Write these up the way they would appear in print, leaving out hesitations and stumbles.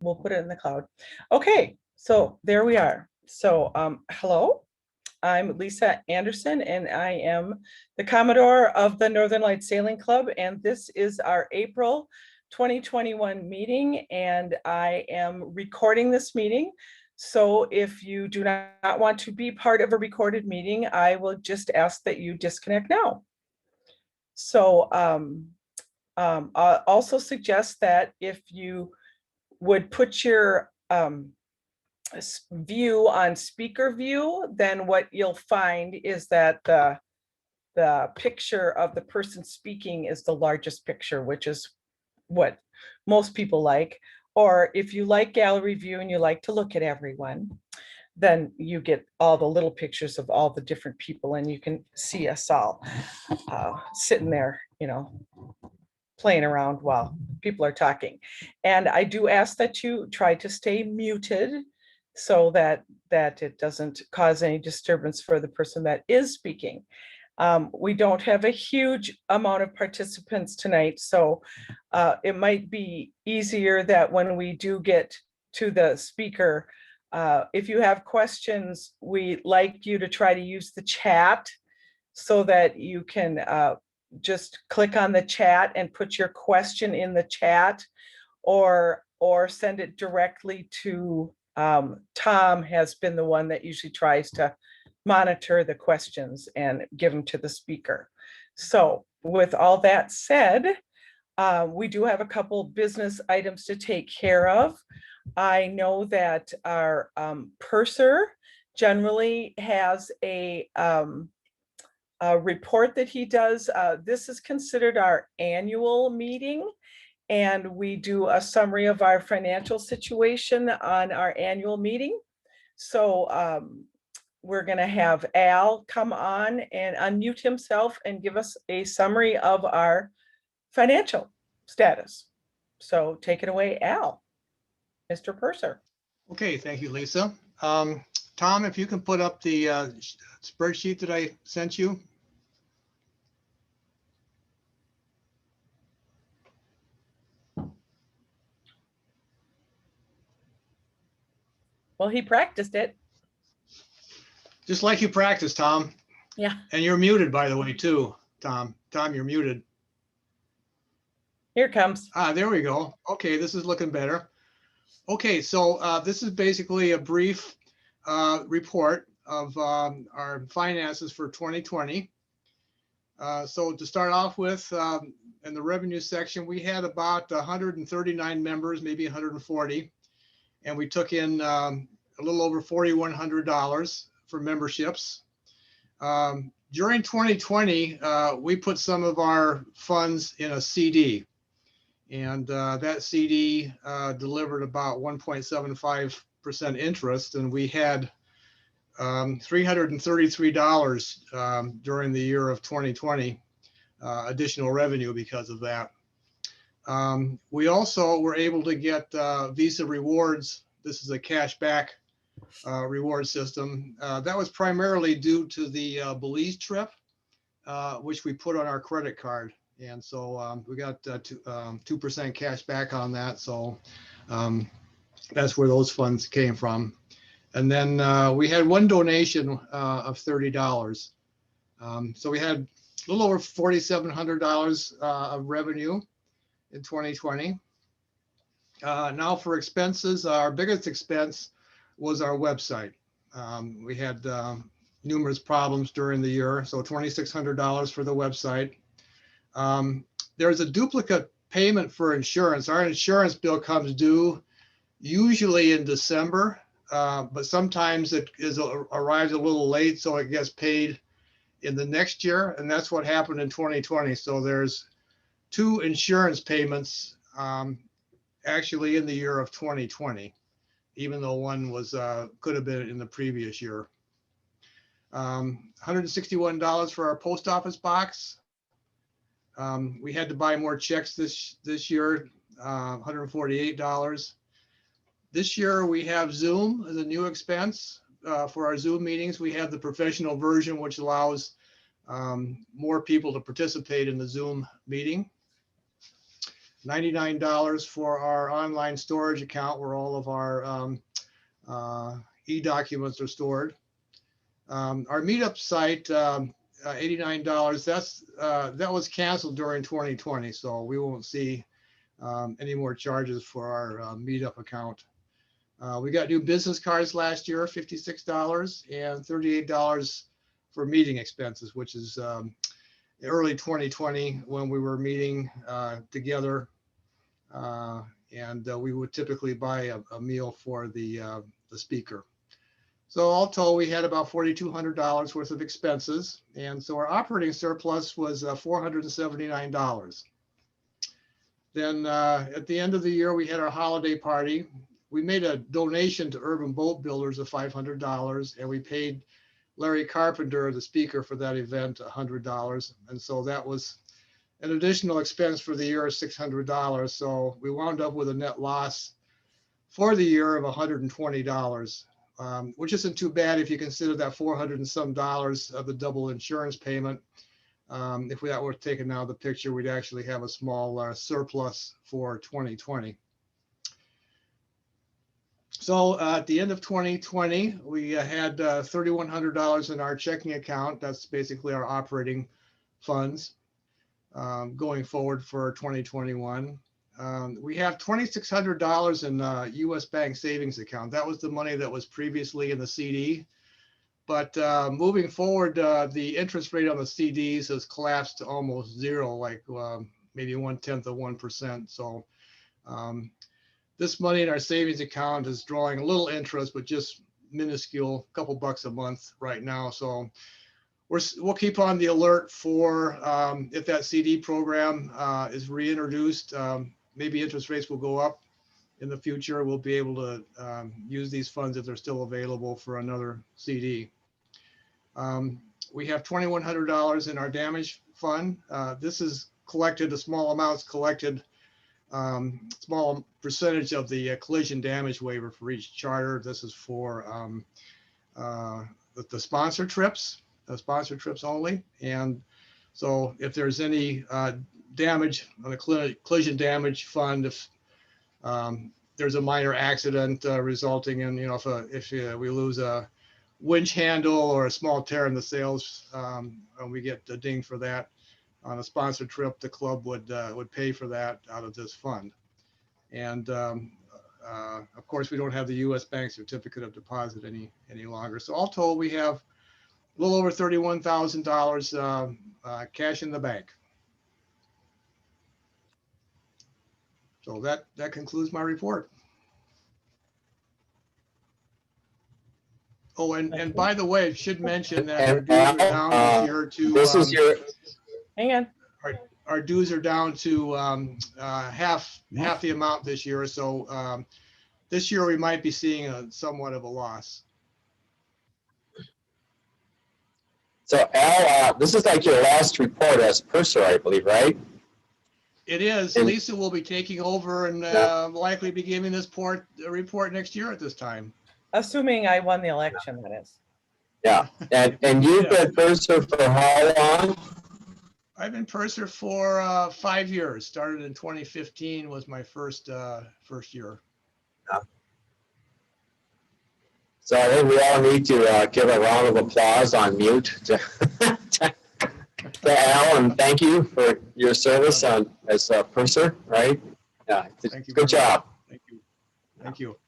We'll put it in the cloud. Okay, so there we are. So hello, I'm Lisa Anderson, and I am the Commodore of the Northern Light Sailing Club, and this is our April 2021 meeting, and I am recording this meeting. So if you do not want to be part of a recorded meeting, I will just ask that you disconnect now. So I also suggest that if you would put your view on speaker view, then what you'll find is that the picture of the person speaking is the largest picture, which is what most people like. Or if you like gallery view and you like to look at everyone, then you get all the little pictures of all the different people, and you can see us all sitting there, playing around while people are talking. And I do ask that you try to stay muted so that it doesn't cause any disturbance for the person that is speaking. We don't have a huge amount of participants tonight, so it might be easier that when we do get to the speaker, if you have questions, we like you to try to use the chat so that you can just click on the chat and put your question in the chat, or send it directly to Tom. Has been the one that usually tries to monitor the questions and give them to the speaker. So with all that said, we do have a couple business items to take care of. I know that our purser generally has a report that he does. This is considered our annual meeting, and we do a summary of our financial situation on our annual meeting. So we're going to have Al come on and unmute himself and give us a summary of our financial status. So take it away, Al, Mr. Purser. Okay, thank you, Lisa. Tom, if you can put up the spreadsheet that I sent you. Well, he practiced it. Just like you practiced, Tom. Yeah. And you're muted, by the way, too, Tom. Tom, you're muted. Here it comes. There we go. Okay, this is looking better. Okay, so this is basically a brief report of our finances for 2020. So to start off with, in the revenue section, we had about 139 members, maybe 140, and we took in a little over $4,100 for memberships. During 2020, we put some of our funds in a CD, and that CD delivered about 1.75% interest, and we had $333 during the year of 2020 additional revenue because of that. We also were able to get Visa rewards. This is a cash back reward system. That was primarily due to the Belize trip, which we put on our credit card. And so we got 2% cash back on that. So that's where those funds came from. And then we had one donation of $30. So we had a little over $4,700 of revenue in 2020. Now for expenses, our biggest expense was our website. We had numerous problems during the year, so $2,600 for the website. There's a duplicate payment for insurance. Our insurance bill comes due usually in December, but sometimes it arrives a little late, so it gets paid in the next year, and that's what happened in 2020. So there's two insurance payments actually in the year of 2020, even though one was could have been in the previous year. $161 for our post office box. We had to buy more checks this year, $148. This year we have Zoom as a new expense. For our Zoom meetings, we have the professional version, which allows more people to participate in the Zoom meeting. $99 for our online storage account where all of our e-documents are stored. Our meetup site, $89. That was canceled during 2020, so we won't see any more charges for our meetup account. We got new business cards last year, $56 and $38 for meeting expenses, which is early 2020 when we were meeting together, and we would typically buy a meal for the speaker. So all told, we had about $4,200 worth of expenses, and so our operating surplus was $479. Then at the end of the year, we had our holiday party. We made a donation to Urban Boat Builders of $500, and we paid Larry Carpenter, the speaker for that event, $100. And so that was an additional expense for the year of $600. So we wound up with a net loss for the year of $120, which isn't too bad if you consider that $400 and some of the double insurance payment. If that were taken out of the picture, we'd actually have a small surplus for 2020. So at the end of 2020, we had $3,100 in our checking account. That's basically our operating funds going forward for 2021. We have $2,600 in U.S. Bank savings account. That was the money that was previously in the CD. But moving forward, the interest rate on the CDs has collapsed to almost zero, like maybe 1/10 of 1%. So this money in our savings account is drawing a little interest, but just minuscule, couple bucks a month right now. So we'll keep on the alert for if that CD program is reintroduced. Maybe interest rates will go up in the future. We'll be able to use these funds if they're still available for another CD. We have $2,100 in our damage fund. This is collected, the small amounts collected, small percentage of the collision damage waiver for each charter. This is for the sponsor trips only. And so if there's any damage on the collision damage fund, if there's a minor accident resulting in, if we lose a winch handle or a small tear in the sails, and we get dinged for that on a sponsored trip, the club would pay for that out of this fund. And of course, we don't have the U.S. Bank certificate of deposit any longer. So all told, we have a little over $31,000 cash in the bank. So that concludes my report. Oh, and by the way, I should mention that our dues are down this year to. This is your. Hang on. Our dues are down to half the amount this year. So this year we might be seeing somewhat of a loss. So Al, this is like your last report as purser, I believe, right? It is. And Lisa will be taking over and likely be giving this report next year at this time. Assuming I won the election, that is. Yeah, and you've been purser for how long? I've been purser for 5 years. Started in 2015 was my first year. Yeah. So I think we all need to give a round of applause on mute to Al, and thank you for your service as a purser, right? Yeah, Thank you. Good job. Thank you. Thank you.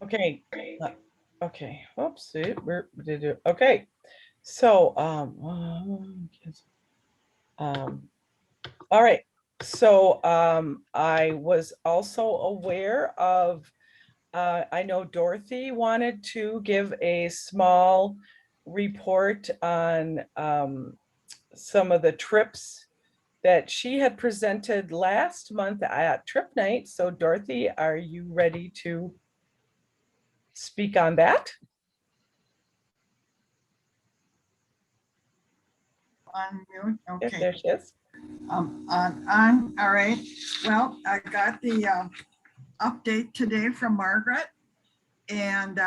Okay. Okay. Oops. Okay. So, all right. So, I was also aware of, I know Dorothy wanted to give a small report on some of the trips that she had presented last month at Trip Night. So Dorothy, are you ready to speak on that? On mute, Yes, okay. there she is. On, all right. Well, I got the update today from Margaret, and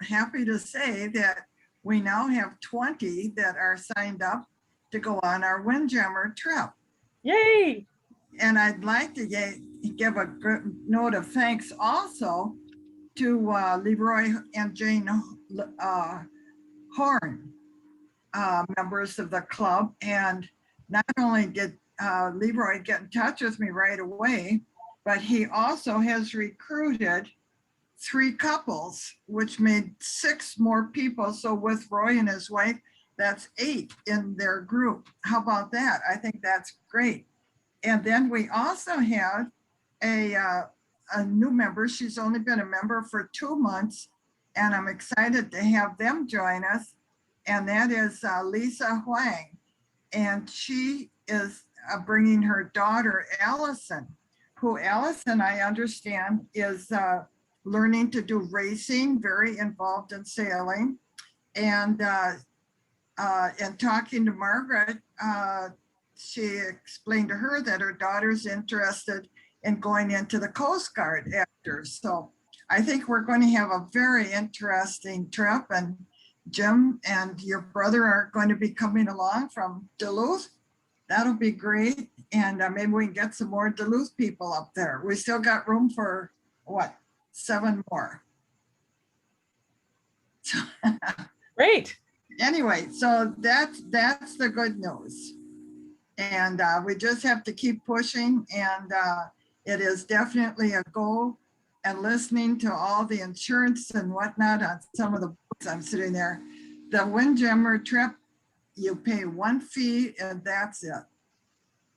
happy to say that we now have 20 that are signed up to go on our Windjammer trip. Yay! And I'd like to give a note of thanks also to Leroy and Jane Horn, members of the club. And not only did Leroy get in touch with me right away, but he also has recruited 3 couples, which made 6 more people. So with Roy and his wife, that's 8 in their group. How about that? I think that's great. And then we also had a new member. She's only been a member for 2 months, and I'm excited to have them join us. And that is Lisa Huang. And she is bringing her daughter, Allison, who Allison, I understand, is learning to do racing, very involved in sailing. And talking to Margaret, she explained to her that her daughter's interested in going into the Coast Guard after. So I think we're going to have a very interesting trip, and Jim and your brother are going to be coming along from Duluth. That'll be great. And maybe we can get some more Duluth people up there. We still got room for what, 7 more. Great. Anyway, so that's the good news. And we just have to keep pushing, and it is definitely a goal. And listening to all the insurance and whatnot on some of the books, I'm sitting there. The Windjammer trip, you pay 1 fee and that's it.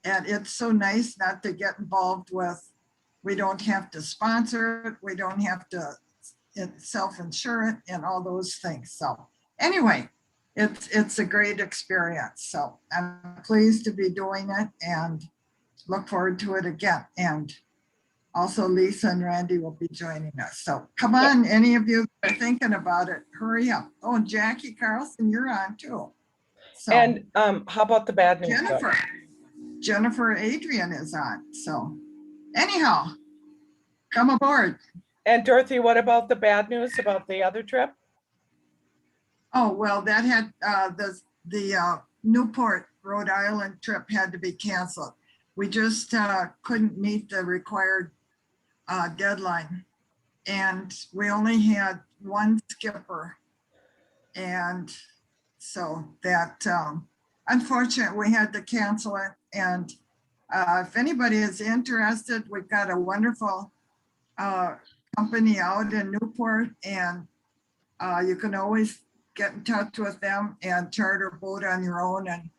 And it's so nice not to get involved with, we don't have to sponsor it, we don't have to self-insure it and all those things. So anyway, it's a great experience. So I'm pleased to be doing it and look forward to it again. And also Lisa and Randy will be joining us. So come on, any of you that are thinking about it, hurry up. Oh, and Jackie Carlson, you're on too. So, And how about the bad news? Jennifer Adrian is on. So anyhow, come aboard. And Dorothy, what about the bad news about the other trip? Oh, well, that had the Newport, Rhode Island trip had to be canceled. We just couldn't meet the required deadline. And we only had 1 skipper. And so that, unfortunately, we had to cancel it. And if anybody is interested, we've got a wonderful company out in Newport, and you can always get in touch with them and charter a boat on your own and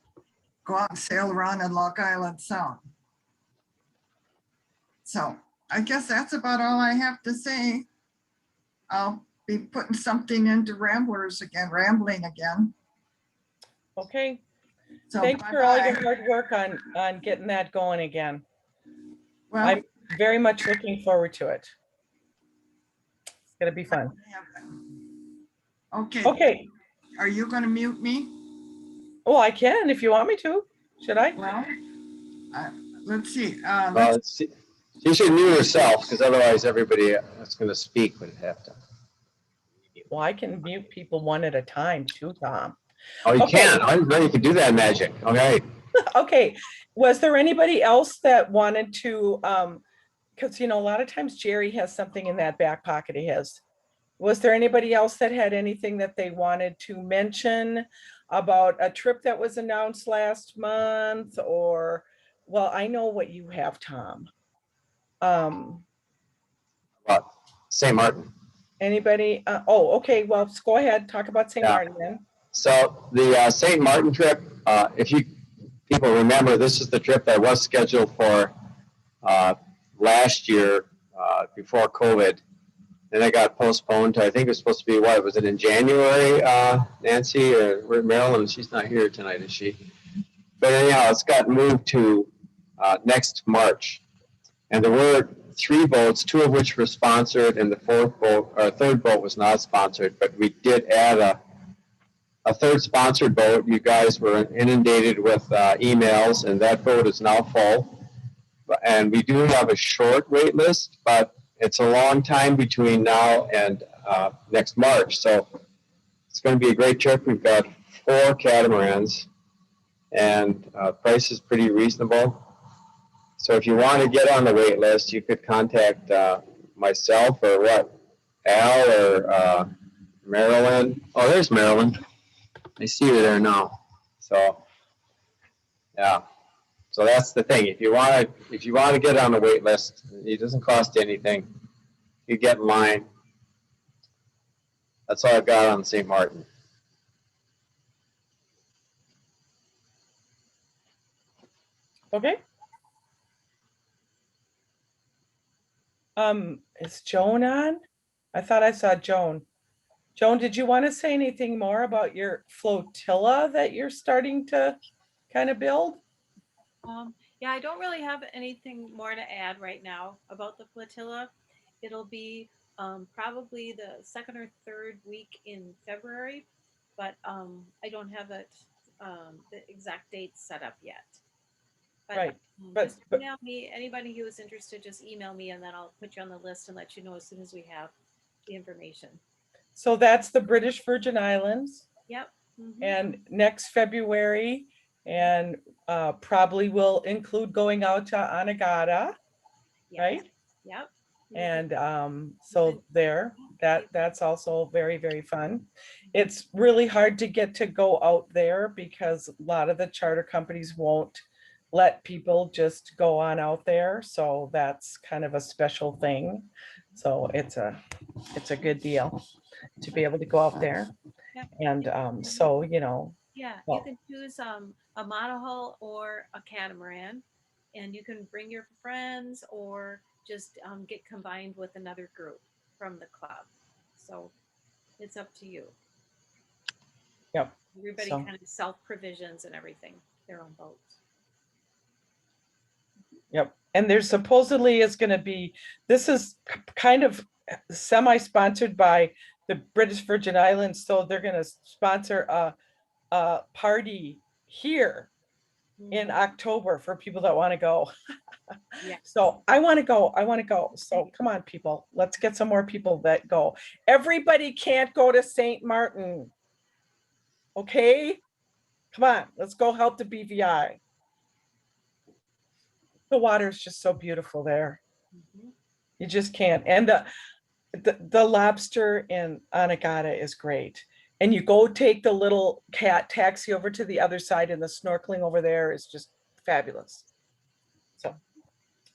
go out and sail around in Long Island Sound. So I guess that's about all I have to say. I'll be putting something into rambling again. Okay. So Thanks for all your bye-bye. hard work on getting that going again. Well, I'm very much looking forward to it. It's gonna be fun. okay. Okay. Are you going to mute me? Oh, I can if you want me to. Should I? Well, let's see. Well, she should mute herself, because otherwise everybody that's going to speak would have to. Well, I can mute people one at a time too, Tom. Oh, you Okay. can. I didn't know you could do that magic. Okay. Okay. Was there anybody else that wanted to, because a lot of times Jerry has something in that back pocket of his. Was there anybody else that had anything that they wanted to mention about a trip that was announced last month? Or, well, I know what you have, Tom. Well, St. Martin. Anybody? Oh, okay. Well, let's go ahead. Talk about St. Yeah. Martin then. So the St. Martin trip, if you people remember, this is the trip that was scheduled for last year before COVID. Then it got postponed to, I think it was supposed to be, what, was it in January, Nancy, or Marilyn? She's not here tonight, is she? But anyhow, it's got moved to next March. And there were 3 boats, 2 of which were sponsored, and the 3rd boat was not sponsored, but we did add a 3rd sponsored boat. You guys were inundated with emails, and that boat is now full. And we do have a short wait list, but it's a long time between now and next March. So it's going to be a great trip. We've got 4 catamarans, and price is pretty reasonable. So if you want to get on the wait list, you could contact myself or Al or Marilyn. Oh, there's Marilyn. I see her there now. So yeah. So that's the thing. If you want to get on the wait list, it doesn't cost you anything. You get in line. That's all I've got on St. Martin. Okay. Is Joan on? I thought I saw Joan. Joan, did you want to say anything more about your flotilla that you're starting to kind of build? Yeah, I don't really have anything more to add right now about the flotilla. It'll be probably the second or third week in February, but I don't have it the exact date set up yet. But, Right, but- just email me. Anybody who is interested, just email me, and then I'll put you on the list and let you know as soon as we have the information. So that's the British Virgin Islands, Yep. Mhm. and next February, and probably will include going out to Anegada, Yes. right? Yep. And so that's also very, very fun. It's really hard to get to go out there because a lot of the charter companies won't let people just go on out there. So that's kind of a special thing. So it's a good deal to be able to go out there. Yep. And so, Yeah, Well- you can choose a monohull or a catamaran, and you can bring your friends or just get combined with another group from the club. So it's up to you. Yep. Everybody So- kind of self provisions and everything, their own boats. Yep. And there supposedly is going to be, this is kind of semi-sponsored by the British Virgin Islands. So they're going to sponsor a party here in October for people that want to go. Yeah. So I want to go. So come on, people, let's get some more people that go. Everybody can't go to St. Martin. Okay. Come on, let's go help the BVI. The water is just so beautiful there. Mhm. You just can't. And the lobster in Anegada is great. And you go take the little cat taxi over to the other side, and the snorkeling over there is just fabulous. So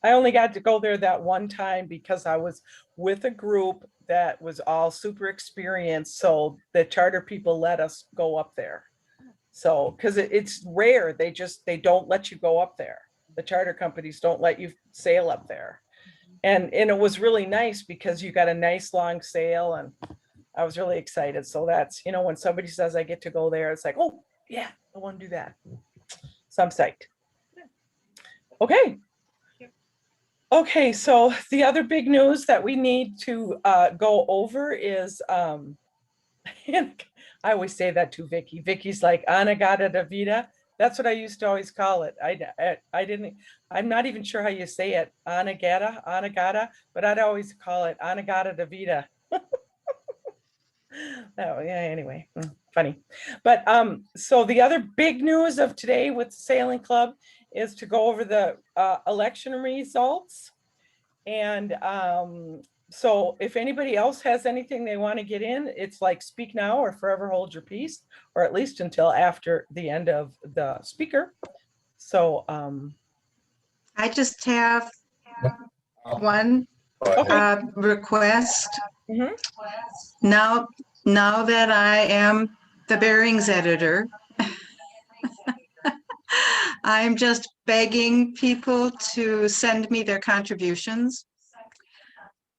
I only got to go there that one time because I was with a group that was all super experienced. So the charter people let us go up there. So, because it's rare, they don't let you go up there. The charter companies don't let you sail up there. And it was really nice because you got a nice long sail, and I was really excited. So that's, when somebody says I get to go there, it's like, oh yeah, I want to do that. So I'm psyched. Okay. Okay, so the other big news that we need to go over is, and I always say that to Vicky. Vicky's like, Anegada da vida. That's what I used to always call it. I'm not even sure how you say it, Anegada, but I'd always call it Anegada da vida. Oh, yeah, anyway, funny. But so the other big news of today with Sailing Club is to go over the election results. And so if anybody else has anything they want to get in, it's like speak now or forever hold your peace, or at least until after the end of the speaker. So I just have one okay. request. Mhm. Now that I am the Bearings editor, I'm just begging people to send me their contributions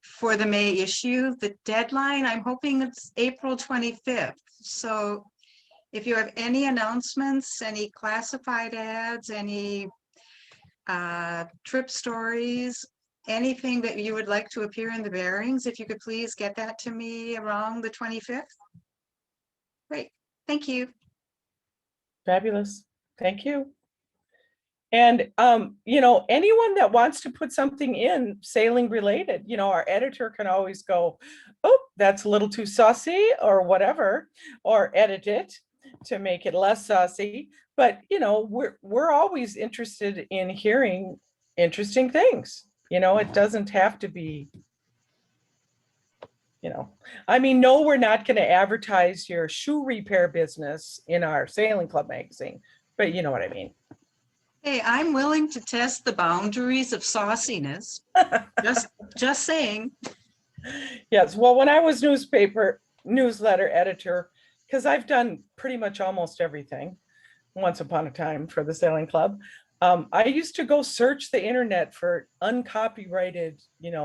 for the May issue. The deadline, I'm hoping it's April 25th. So if you have any announcements, any classified ads, any trip stories, anything that you would like to appear in the Bearings, if you could please get that to me around the 25th. Great, thank you. Fabulous. Thank you. And, anyone that wants to put something in sailing related, our editor can always go, oh, that's a little too saucy or whatever, or edit it to make it less saucy. but we're always interested in hearing interesting things. It doesn't have to be, I mean, no, we're not going to advertise your shoe repair business in our sailing club magazine, but you know what I mean. Hey, I'm willing to test the boundaries of sauciness. Just saying. Yes, well, when I was newsletter editor, because I've done pretty much almost everything once upon a time for the sailing club, I used to go search the internet for uncopyrighted,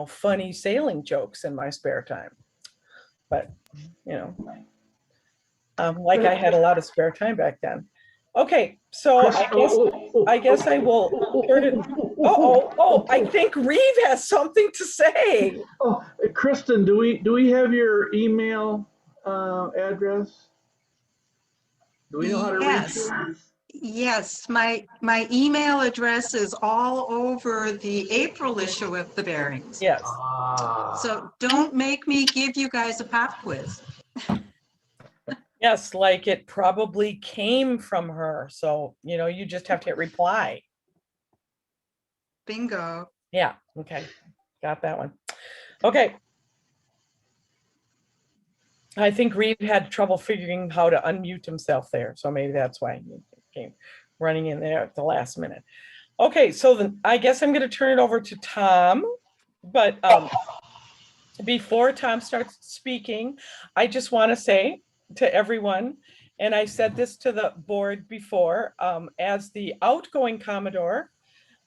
funny sailing jokes in my spare time. But, like I had a lot of spare time back then. Okay, so I guess I will turn it. I think Reeve has something to say. Oh, Kristen, do we have your email address? Do we know how to reach Yes. you? Yes, my email address is all over the April issue of the Bearings. Yes. So don't make me give you guys a pop quiz. Yes, like it probably came from her. So, you just have to hit reply. Bingo. Yeah, okay. Got that one. Okay. I think Reeve had trouble figuring how to unmute himself there. So maybe that's why he came running in there at the last minute. Okay, so then I guess I'm going to turn it over to Tom. But before Tom starts speaking, I just want to say to everyone, and I said this to the board before, as the outgoing Commodore,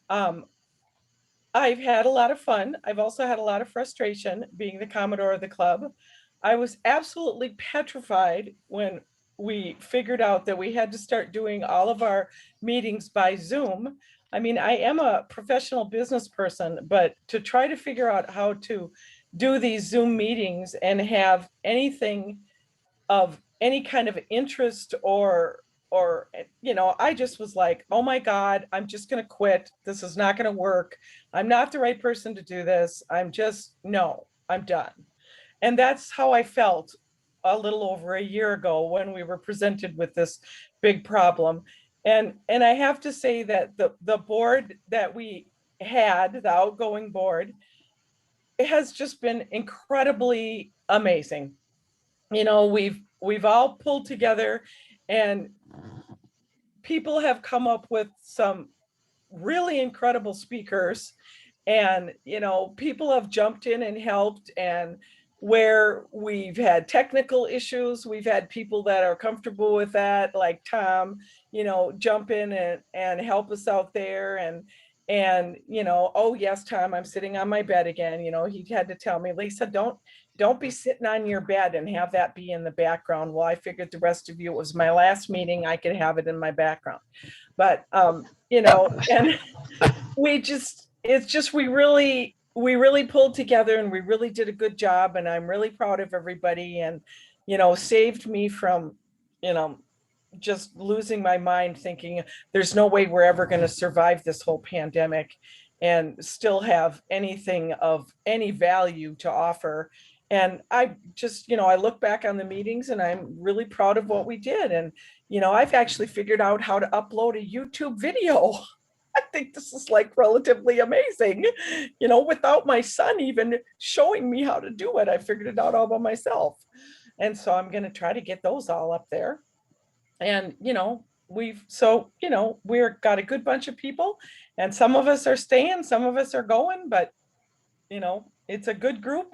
I've had a lot of fun. I've also had a lot of frustration being the Commodore of the club. I was absolutely petrified when we figured out that we had to start doing all of our meetings by Zoom. I mean, I am a professional business person, but to try to figure out how to do these Zoom meetings and have anything of any kind of interest or I just was like, oh my God, I'm just going to quit. This is not going to work. I'm not the right person to do this. I'm done. And that's how I felt a little over a year ago when we were presented with this big problem. And I have to say that the board that we had, the outgoing board, it has just been incredibly amazing. We've all pulled together, and people have come up with some really incredible speakers, and people have jumped in and helped, and where we've had technical issues, we've had people that are comfortable with that, like Tom, jump in and help us out there. And oh yes, Tom, I'm sitting on my bed again. He had to tell me, Lisa, don't be sitting on your bed and have that be in the background. Well, I figured the rest of you, it was my last meeting, I could have it in my background. But and we really pulled together, and we really did a good job, and I'm really proud of everybody, and saved me from just losing my mind thinking there's no way we're ever going to survive this whole pandemic and still have anything of any value to offer. And I just, I look back on the meetings, and I'm really proud of what we did. And, I've actually figured out how to upload a YouTube video. I think this is like relatively amazing, without my son even showing me how to do it. I figured it out all by myself. And so I'm going to try to get those all up there. And, we've got a good bunch of people, and some of us are staying, some of us are going, but, it's a good group.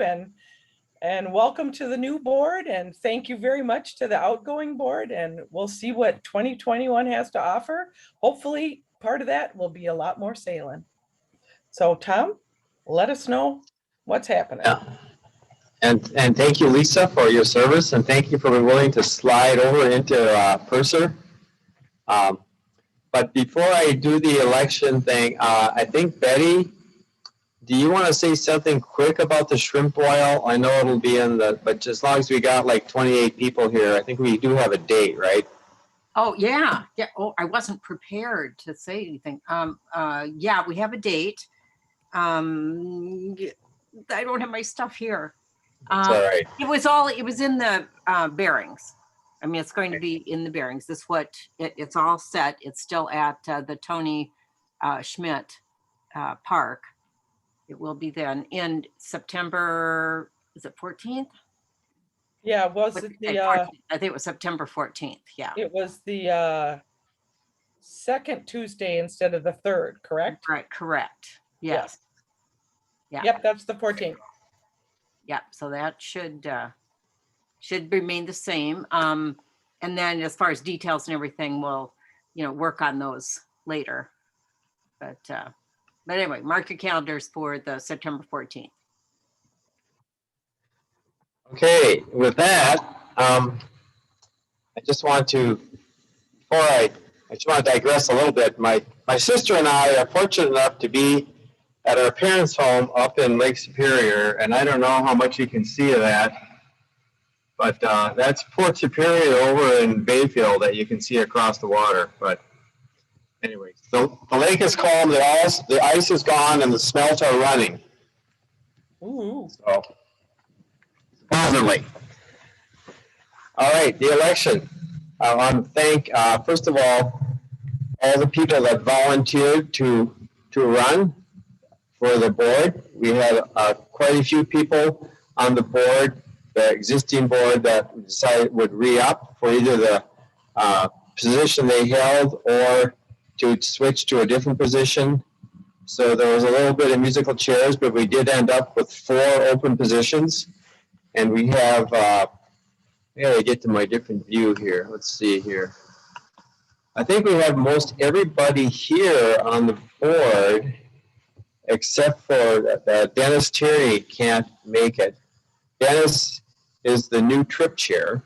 And welcome to the new board, and thank you very much to the outgoing board, and we'll see what 2021 has to offer. Hopefully part of that will be a lot more sailing. So Tom, let us know what's happening. Yeah. And thank you, Lisa, for your service, and thank you for being willing to slide over into Purser. But before I do the election thing, I think, Betty, do you want to say something quick about the shrimp oil? I know it'll be but as long as we got like 28 people here, I think we do have a date, right? Oh, yeah. Yeah. Oh, I wasn't prepared to say anything. Yeah, we have a date. I don't have my stuff here. It's all right. It was in the bearings. I mean, it's going to be in the bearings. This it's all set. It's still at the Tony Schmidt Park. It will be then in September, is it 14th? Yeah, was it the, 14th. I think it was September 14th, yeah. it was the second Tuesday instead of the third, correct? Right, correct. Yes. Yeah. Yep, that's the 14th. Yep, so that should remain the same. And then as far as details and everything, we'll, work on those later. But anyway, mark your calendars for the September 14th. Okay, with that, I just want to, I just want to digress a little bit. My sister and I are fortunate enough to be at our parents' home up in Lake Superior, and I don't know how much you can see of that, but that's Port Superior over in Bayfield that you can see across the water. But anyway, the lake is calm, the ice is gone, and the smelts are running. Ooh. So, supposedly. All right, the election. I want to thank, first of all the people that volunteered to run for the board. We had quite a few people on the board, the existing board, that decided would re-up for either the position they held or to switch to a different position. So there was a little bit of musical chairs, but we did end up with 4 open positions. And we have, I gotta get to my different view here. Let's see here. I think we have most everybody here on the board, except for Dennis Tierney can't make it. Dennis is the new trip chair.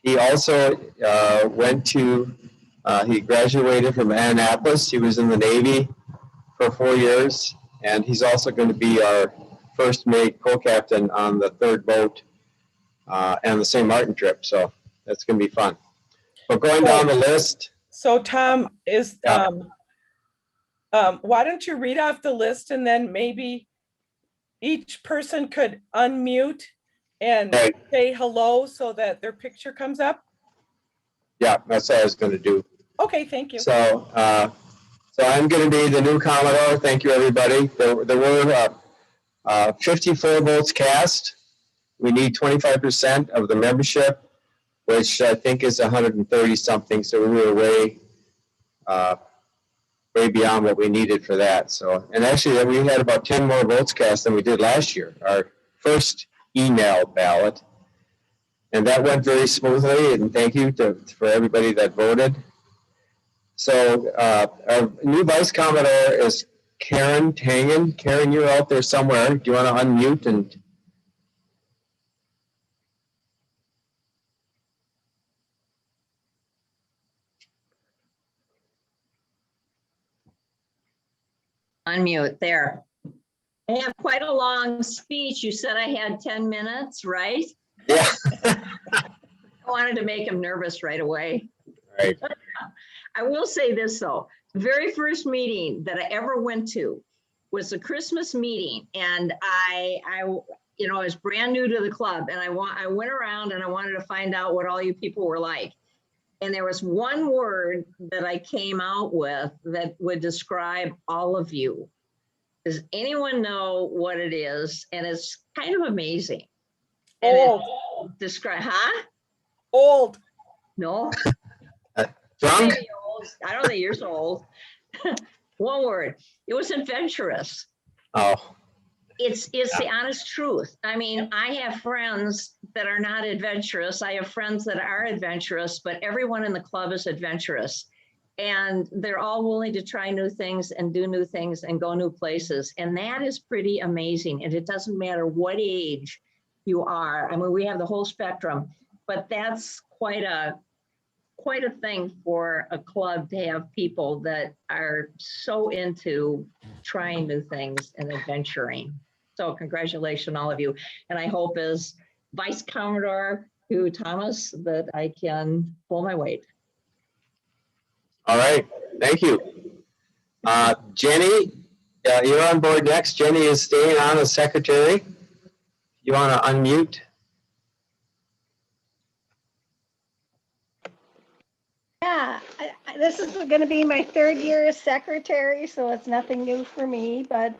He also he graduated from Annapolis. He was in the Navy for 4 years, and he's also going to be our first mate co-captain on the 3rd boat and the St. Martin trip. So that's going to be fun. But going down the list. So Tom, why don't you read off the list, and then maybe each person could unmute and say hello so that their picture comes up? Yeah, that's what I was going to do. Okay, thank you. So, I'm going to be the new Commodore. Thank you, everybody. There were 54 votes cast. We need 25% of the membership, which I think is 130 something. So we were way beyond what we needed for that. So, and actually, we had about 10 more votes cast than we did last year, our first email ballot. And that went very smoothly, and thank you for everybody that voted. So our new Vice Commodore is Karen Tangen. Karen, you're out there somewhere. Do you want to unmute and... Unmute there. I have quite a long speech. You said I had 10 minutes, right? Yeah. I wanted to make him nervous right away. Right. I will say this though, the very first meeting that I ever went to was a Christmas meeting, and I was brand new to the club, and I went around and I wanted to find out what all you people were like. And there was one word that I came out with that would describe all of you. Does anyone know what it is? And it's kind of amazing. Old. Describe, huh? Old. No. Drunk? I don't think you're so old. One word. It was adventurous. Oh. It's the honest truth. I mean, I have friends that are not adventurous. I have friends that are adventurous, but everyone in the club is adventurous. And they're all willing to try new things and do new things and go new places. And that is pretty amazing. And it doesn't matter what age you are. I mean, we have the whole spectrum, but that's quite a thing for a club to have people that are so into trying new things and adventuring. So congratulations, all of you. And I hope as Vice Commodore to Thomas that I can pull my weight. All right. Thank you. Jenny, you're on board next. Jenny is staying on as secretary. You want to unmute? Yeah, this is going to be my 3rd year as secretary, so it's nothing new for me, but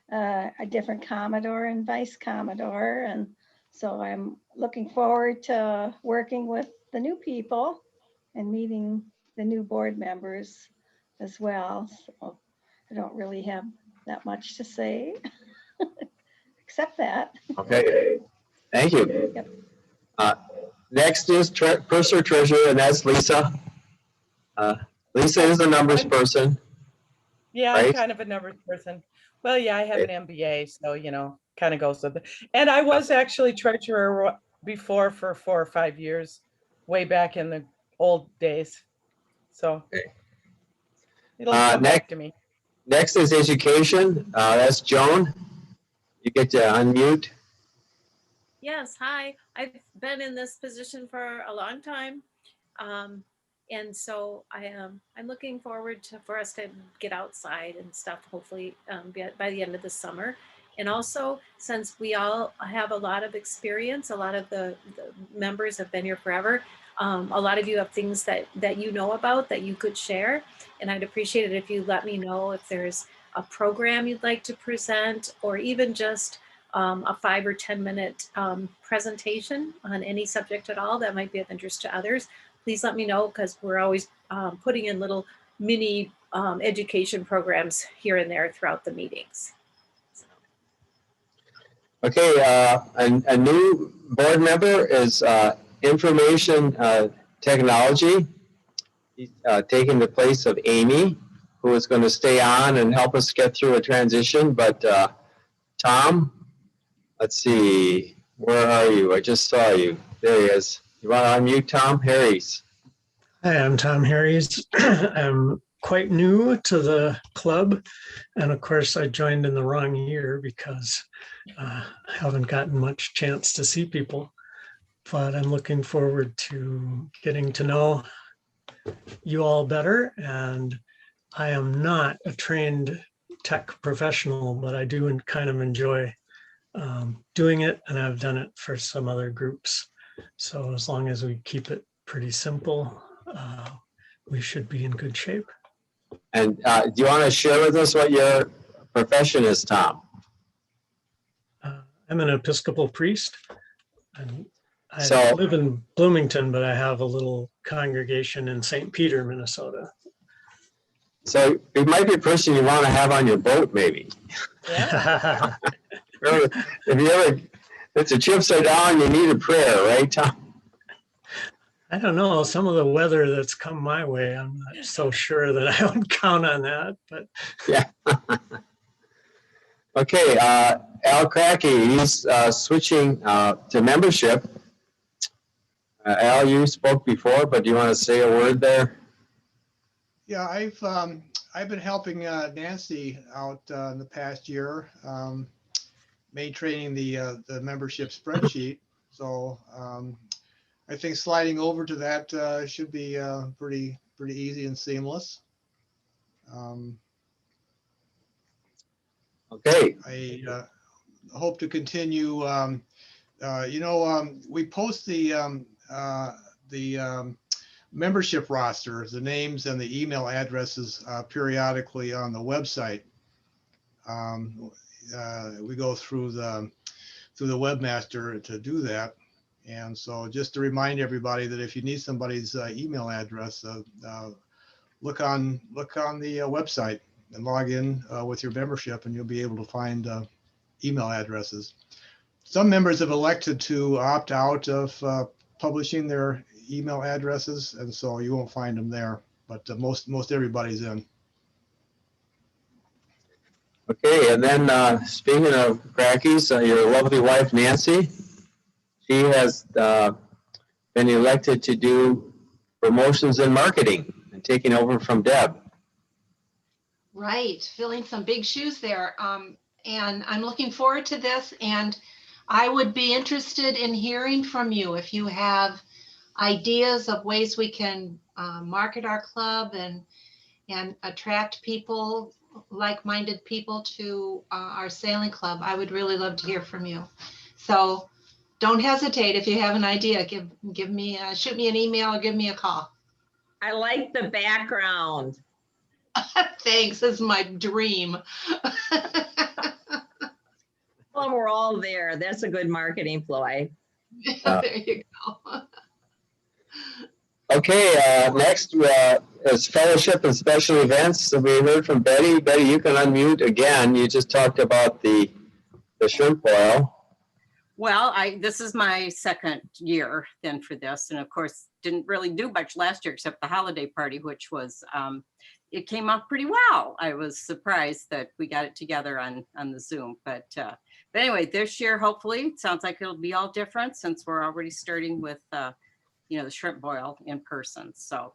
a different Commodore and Vice Commodore. And so I'm looking forward to working with the new people and meeting the new board members as well. So I don't really have that much to say, except that. Okay, thank you. Yep. Next is purser treasurer, and that's Lisa. Lisa is the numbers person, Yeah, I'm right? kind of a numbers person. Well, yeah, I have an MBA, so, kind of goes with it. And I was actually treasurer before for 4 or 5 years, way back in the old days. So Okay. it'll come back Next, to me. next is education. That's Joan. You get to unmute. Yes, hi. I've been in this position for a long time. And so I'm looking forward for us to get outside and stuff, hopefully by the end of the summer. And also, since we all have a lot of experience, a lot of the members have been here forever. A lot of you have things that you know about that you could share. And I'd appreciate it if you let me know if there's a program you'd like to present, or even just a 5 or 10 minute presentation on any subject at all that might be of interest to others. Please let me know, because we're always putting in little mini education programs here and there throughout the meetings. Okay, a new board member is information technology. He's taking the place of Amy, who is going to stay on and help us get through a transition. But Tom, let's see, where are you? I just saw you. There he is. You want to unmute Tom Harris? Hi, I'm Tom Harris. I'm quite new to the club. And of course, I joined in the wrong year because I haven't gotten much chance to see people. But I'm looking forward to getting to know you all better. And I am not a trained tech professional, but I do kind of enjoy doing it. And I've done it for some other groups. So as long as we keep it pretty simple, we should be in good shape. And do you want to share with us what your profession is, Tom? I'm an Episcopal priest. And I So- live in Bloomington, but I have a little congregation in St. Peter, Minnesota. So it might be a person you want to have on your boat, maybe. Yeah. If you ever, if the chips are down, you need a prayer, right, Tom? I don't know, some of the weather that's come my way, I'm not so sure that I would count on that, but Yeah. Okay, Al Cracky, he's switching to membership. Al, you spoke before, but do you want to say a word there? Yeah, I've been helping Nancy out in the past year, maintaining the membership spreadsheet. So I think sliding over to that should be pretty easy and seamless. Okay. I hope to continue. We post the membership roster, the names and the email addresses periodically on the website. We go through the webmaster to do that. And so just to remind everybody that if you need somebody's email address, look on the website and log in with your membership, and you'll be able to find email addresses. Some members have elected to opt out of publishing their email addresses, and so you won't find them there, but most everybody's in. Okay, and then speaking of crackies, your lovely wife, Nancy, she has been elected to do promotions and marketing and taking over from Deb. Right, filling some big shoes there. And I'm looking forward to this, and I would be interested in hearing from you if you have ideas of ways we can market our club and attract people, like-minded people to our sailing club. I would really love to hear from you. So don't hesitate if you have an idea. Give me shoot me an email or give me a call. I like the background. Thanks, this is my dream. Well, we're all there. That's a good marketing ploy. There you go. Okay, next is fellowship and special events. So we heard from Betty. Betty, you can unmute again. You just talked about the shrimp boil. Well, this is my second year then for this, and of course, didn't really do much last year except the holiday party, which was, it came off pretty well. I was surprised that we got it together on the Zoom, but anyway, this year, hopefully, it sounds like it'll be all different since we're already starting with, the shrimp boil in person. So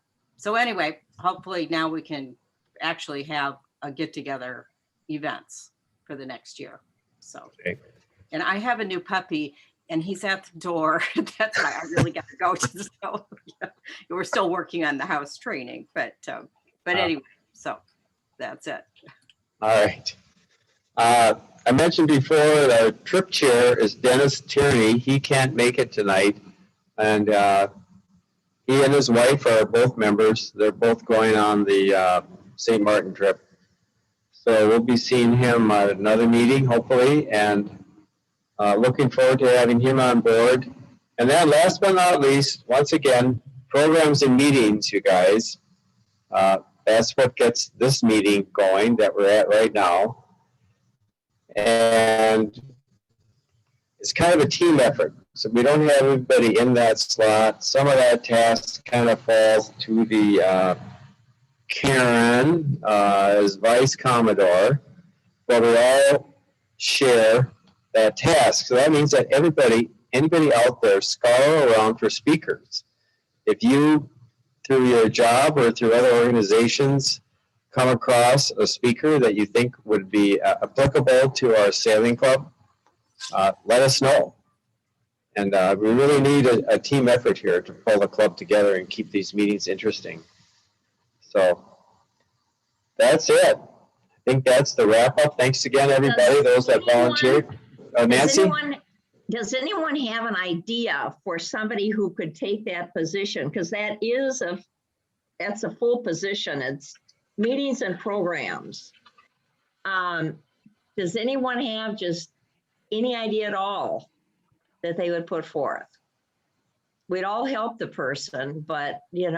anyway, hopefully now we can actually have a get together events for the next year. So. Okay. And I have a new puppy and he's at the door. That's why I really got to go to. So yeah, we're still working on the house training, but anyway, so that's it. All right. I mentioned before the trip chair is Dennis Tierney. He can't make it tonight. And he and his wife are both members. They're both going on the St. Martin trip. So we'll be seeing him at another meeting, hopefully, and looking forward to having him on board. And then last but not least, once again, programs and meetings, you guys. That's what gets this meeting going that we're at right now. And it's kind of a team effort. So we don't have everybody in that slot. Some of that task kind of falls to the Karen as Vice Commodore, but we all share that task. So that means that anybody out there, scour around for speakers. If you, through your job or through other organizations, come across a speaker that you think would be applicable to our sailing club, let us know. And we really need a team effort here to pull the club together and keep these meetings interesting. So that's it. I think that's the wrap up. Thanks again, everybody, those that volunteered. Nancy? Does anyone have an idea for somebody who could take that position? Because that's a full position. It's meetings and programs. Does anyone have just any idea at all that they would put forth? We'd all help the person, but Yeah.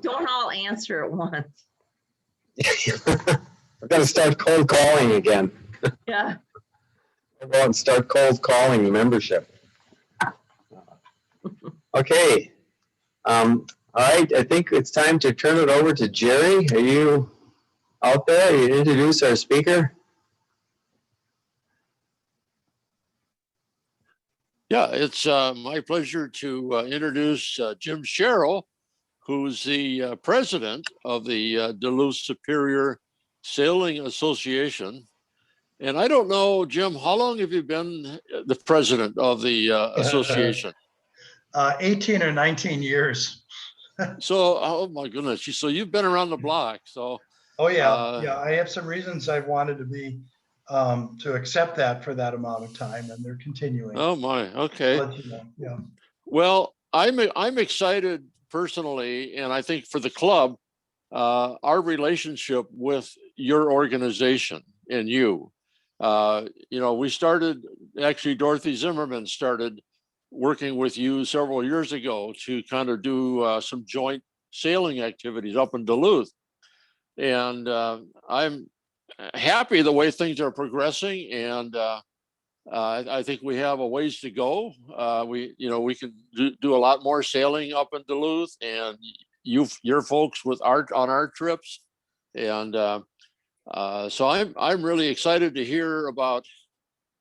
don't all answer at once. We're going to start cold calling again. Yeah. We'll go and start cold calling the membership. Okay. All right. I think it's time to turn it over to Jerry. Are you out there? You introduce our speaker? Yeah, it's my pleasure to introduce Jim Sherrill, who's the president of the Duluth Superior Sailing Association. And I don't know, Jim, how long have you been the president of the association? 18 or 19 years. So, oh my goodness. So you've been around the block. So. Oh yeah. Yeah. I have some reasons I've wanted to be, to accept that for that amount of time, and they're continuing. Oh my, okay. But, you know, yeah. Well, I'm excited personally, and I think for the club, our relationship with your organization and you. We started, actually Dorothy Zimmerman started working with you several years ago to kind of do some joint sailing activities up in Duluth. And I'm happy the way things are progressing, and I think we have a ways to go. We can do a lot more sailing up in Duluth, and your folks with on our trips, and so I'm really excited to hear about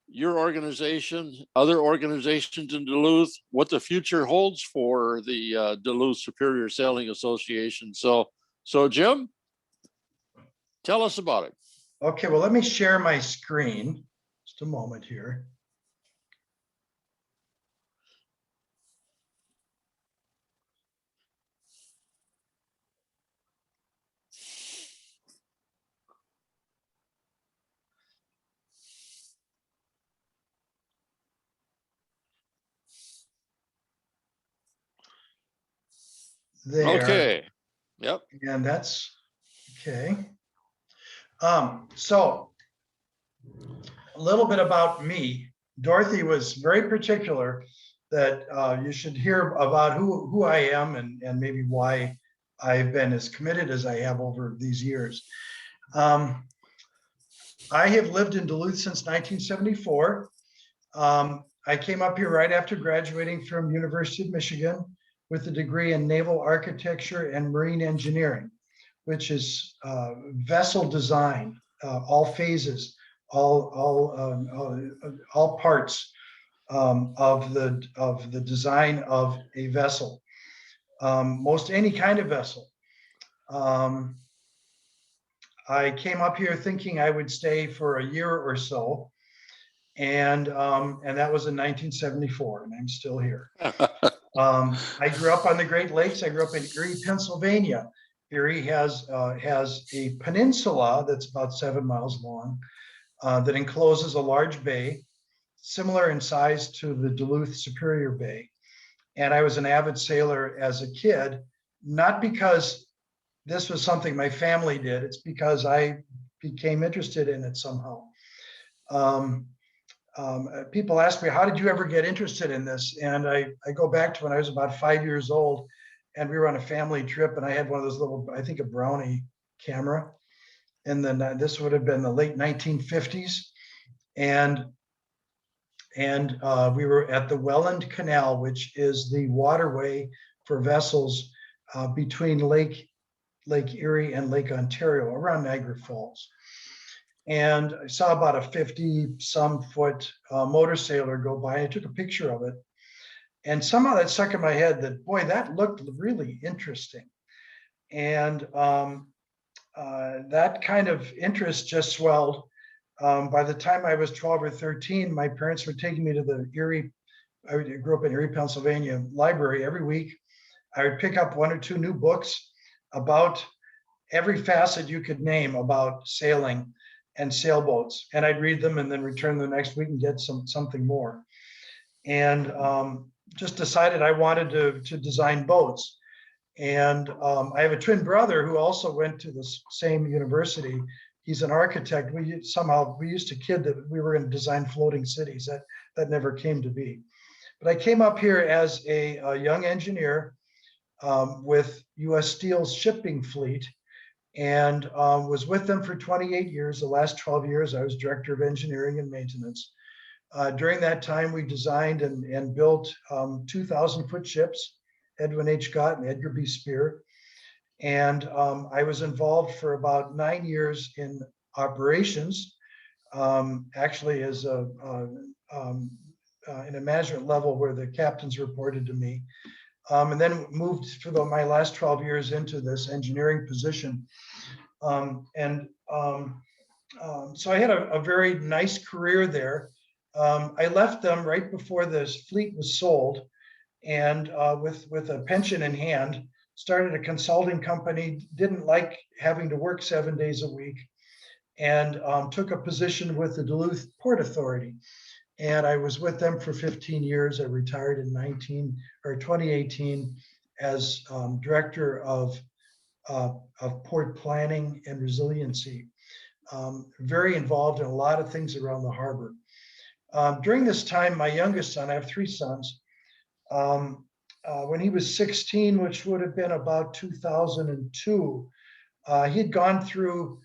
your organization, other organizations in Duluth, what the future holds for the Duluth Superior Sailing Association. So Jim, tell us about it. Okay, well, let me share my screen. Just a moment here. there. Okay. Yep. And that's okay. So a little bit about me. Dorothy was very particular that you should hear about who I am and maybe why I've been as committed as I have over these years. I have lived in Duluth since 1974. I came up here right after graduating from University of Michigan with a degree in naval architecture and marine engineering, which is vessel design, all phases, all parts of the design of a vessel, most any kind of vessel. I came up here thinking I would stay for a year or so, and that was in 1974, and I'm still here. I grew up on the Great Lakes. I grew up in Erie, Pennsylvania. Erie has a peninsula that's about 7 miles long that encloses a large bay, similar in size to the Duluth Superior Bay. And I was an avid sailor as a kid, not because this was something my family did, it's because I became interested in it somehow. People ask me, how did you ever get interested in this? And I go back to when I was about 5 years old, and we were on a family trip, and I had one of those little, I think a Brownie camera. And then this would have been the late 1950s. And we were at the Welland Canal, which is the waterway for vessels between Lake Erie and Lake Ontario around Niagara Falls. And I saw about a 50-some foot motor sailor go by. I took a picture of it. And somehow that stuck in my head that, boy, that looked really interesting. And that kind of interest just swelled. By the time I was 12 or 13, my parents were taking me to the Erie, I grew up in Erie, Pennsylvania, library every week. I would pick up 1 or 2 new books about every facet you could name about sailing and sailboats. And I'd read them and then return the next week and get something more. And just decided I wanted to design boats. And I have a twin brother who also went to the same university. He's an architect. We used to kid that we were going to design floating cities. That never came to be. But I came up here as a young engineer with U.S. Steel's shipping fleet, and was with them for 28 years. The last 12 years, I was director of engineering and maintenance. During that time, we designed and built 2,000-foot ships, Edwin H. Gott and Edgar B. Spear. And I was involved for about 9 years in operations, actually as in a management level where the captains reported to me. And then moved for my last 12 years into this engineering position. So I had a very nice career there. I left them right before this fleet was sold, and with a pension in hand, started a consulting company, didn't like having to work 7 days a week, and took a position with the Duluth Port Authority. And I was with them for 15 years. I retired in 2018 as director of port planning and resiliency. Very involved in a lot of things around the harbor. During this time, my youngest son, I have 3 sons, when he was 16, which would have been about 2002, he had gone through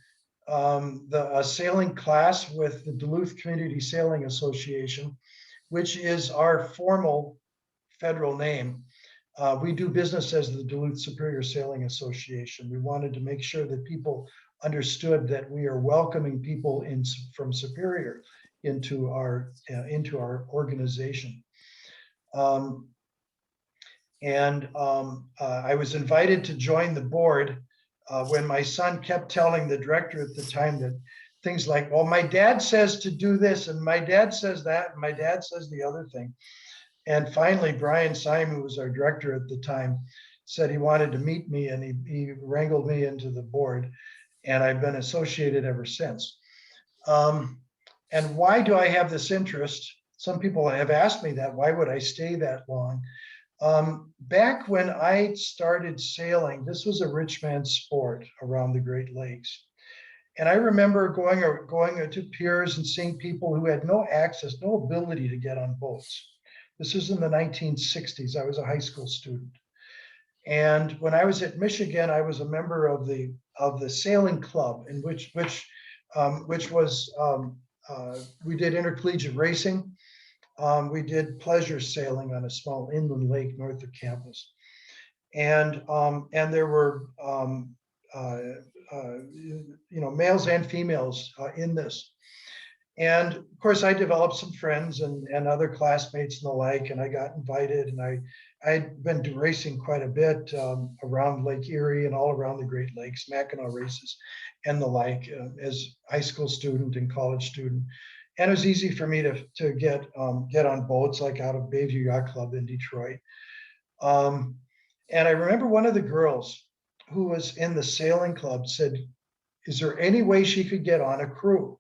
a sailing class with the Duluth Community Sailing Association, which is our formal federal name. We do business as the Duluth Superior Sailing Association. We wanted to make sure that people understood that we are welcoming people from Superior into our organization. I was invited to join the board when my son kept telling the director at the time that things like, well, my dad says to do this, and my dad says that, and my dad says the other thing. And finally, Brian Simon, who was our director at the time, said he wanted to meet me, and he wrangled me into the board, and I've been associated ever since. And why do I have this interest? Some people have asked me that, why would I stay that long? Back when I started sailing, this was a rich man's sport around the Great Lakes. And I remember going to piers and seeing people who had no access, no ability to get on boats. This was in the 1960s. I was a high school student. And when I was at Michigan, I was a member of the sailing club, in which was we did intercollegiate racing. We did pleasure sailing on a small inland lake north of campus, and there were males and females in this. And of course, I developed some friends and other classmates and the like, and I got invited, and I'd been racing quite a bit around Lake Erie and all around the Great Lakes, Mackinac races and the like, as high school student and college student. And it was easy for me to get on boats, like out of Bayview Yacht Club in Detroit. And I remember one of the girls who was in the sailing club said, "Is there any way she could get on a crew?"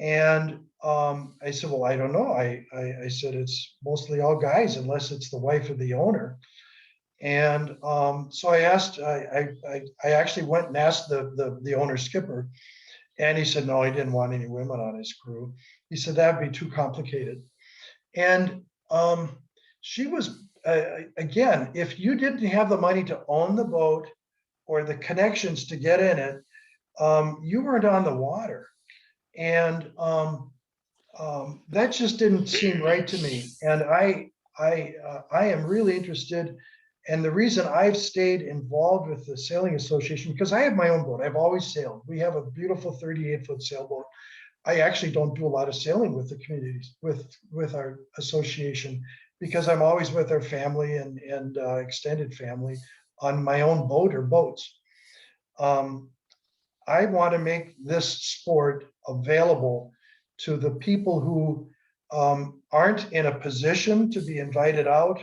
And I said, "Well, I don't know." I said, "It's mostly all guys unless it's the wife of the owner." And so I asked, I actually went and asked the owner skipper, and he said, no, he didn't want any women on his crew. He said, that'd be too complicated. And she was, again, if you didn't have the money to own the boat or the connections to get in it, you weren't on the water. And that just didn't seem right to me. And I am really interested. And the reason I've stayed involved with the Sailing Association, because I have my own boat. I've always sailed. We have a beautiful 38-foot sailboat. I actually don't do a lot of sailing with the communities, with our association, because I'm always with our family and extended family on my own boat or boats. I want to make this sport available to the people who aren't in a position to be invited out,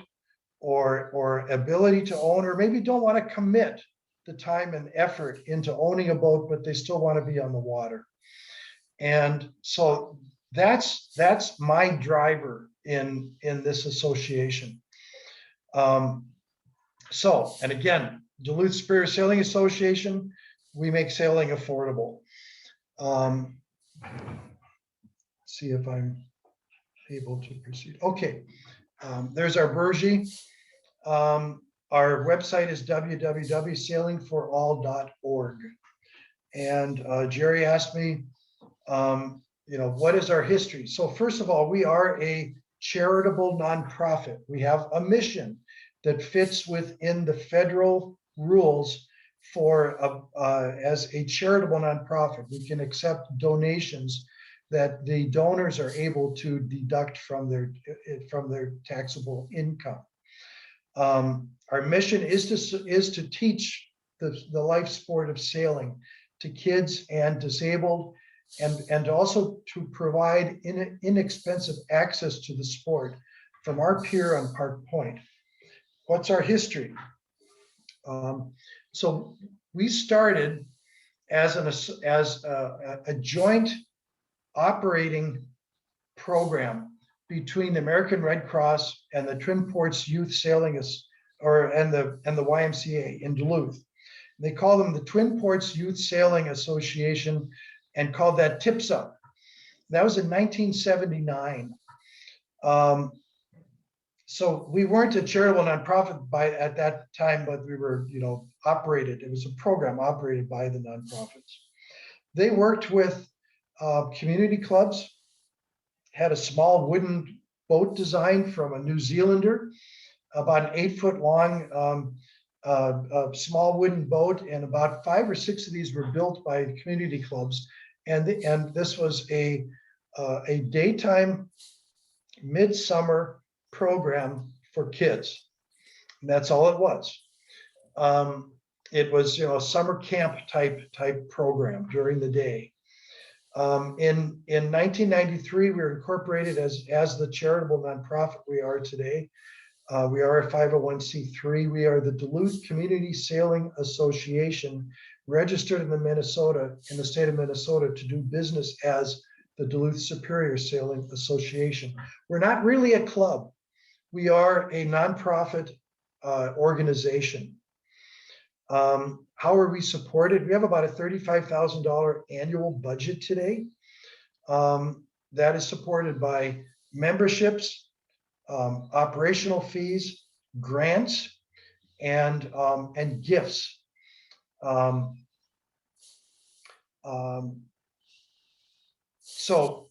or ability to own, or maybe don't want to commit the time and effort into owning a boat, but they still want to be on the water. And so that's my driver in this association. So, and again, Duluth Superior Sailing Association, we make sailing affordable. See if I'm able to proceed. Okay. There's our Bergie. Our website is www.sailingforall.org. And Jerry asked me, what is our history? So first of all, we are a charitable nonprofit. We have a mission that fits within the federal rules for as a charitable nonprofit. We can accept donations that the donors are able to deduct from their taxable income. Our mission is to teach the life sport of sailing to kids and disabled, and also to provide inexpensive access to the sport from our pier on Park Point. What's our history? So we started as a joint operating program between the American Red Cross and the Twin Ports Youth Sailing and the YMCA in Duluth. They call them the Twin Ports Youth Sailing Association and called that TIPSA. That was in 1979. So we weren't a charitable nonprofit at that time, but we were, operated. It was a program operated by the nonprofits. They worked with community clubs, had a small wooden boat design from a New Zealander, about an 8-foot long small wooden boat, and about 5 or 6 of these were built by the community clubs. And this was a daytime midsummer program for kids. And that's all it was. It was, a summer camp type program during the day. In 1993, we were incorporated as the charitable nonprofit we are today. We are a 501c3. We are the Duluth Community Sailing Association, registered in the state of Minnesota, to do business as the Duluth Superior Sailing Association. We're not really a club. we are a nonprofit organization. How are we supported? We have about a $35,000 annual budget today. That is supported by memberships, operational fees, grants, and gifts. So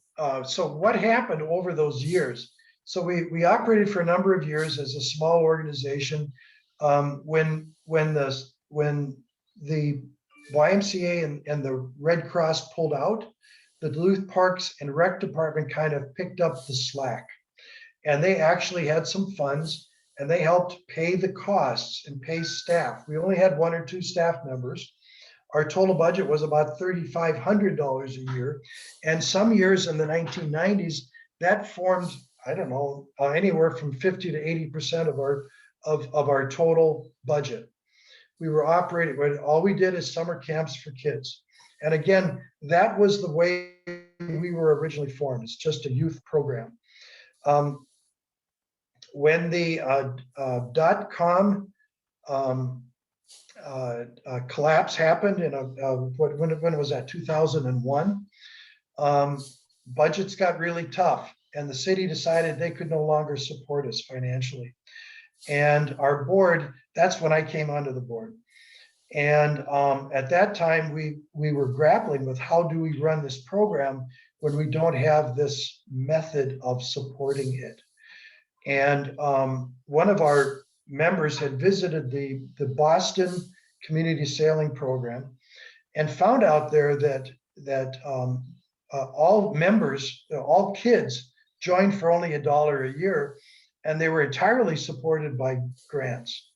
what happened over those years? So we operated for a number of years as a small organization. When the YMCA and the Red Cross pulled out, the Duluth Parks and Rec Department kind of picked up the slack. And they actually had some funds and they helped pay the costs and pay staff. We only had 1 or 2 staff members. Our total budget was about $3,500 a year. And some years in the 1990s, that formed, I don't know, anywhere from 50 to 80% of our total budget. We were operating, all we did is summer camps for kids. And again, that was the way we were originally formed. It's just a youth program. When the .com collapse happened in when was that, 2001, budgets got really tough and the city decided they could no longer support us financially. And our board, that's when I came onto the board. And at that time, we were grappling with how do we run this program when we don't have this method of supporting it. And one of our members had visited the Boston Community Sailing Program and found out there that all members, all kids joined for only $1 a year, and they were entirely supported by grants.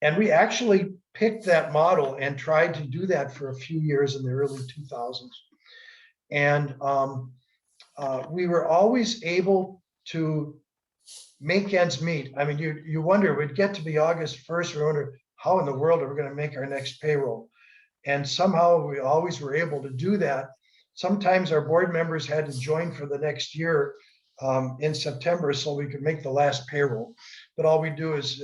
And we actually picked that model and tried to do that for a few years in the early 2000s. And we were always able to make ends meet. I mean, you wonder, we'd get to be August 1st, we wonder, how in the world are we going to make our next payroll? And somehow we always were able to do that. Sometimes our board members had to join for the next year in September so we could make the last payroll. But all we do is,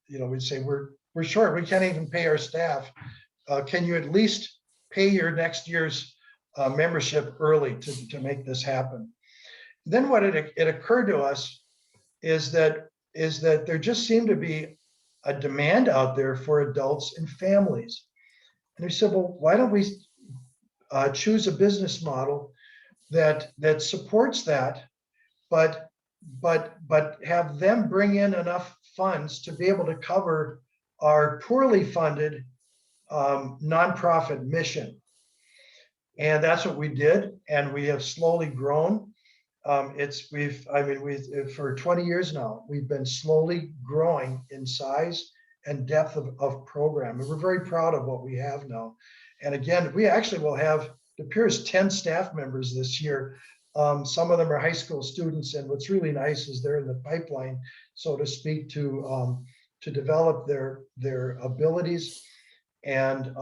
we'd say, we're short, we can't even pay our staff. Can you at least pay your next year's membership early to make this happen? Then what it occurred to us is that there just seemed to be a demand out there for adults and families. And we said, well, why don't we choose a business model that supports that, but have them bring in enough funds to be able to cover our poorly funded nonprofit mission. And that's what we did, and we have slowly grown. For 20 years now, we've been slowly growing in size and depth of program. And we're very proud of what we have now. And again, we actually will have, it appears, 10 staff members this year. Some of them are high school students. And what's really nice is they're in the pipeline, so to speak, to develop their abilities and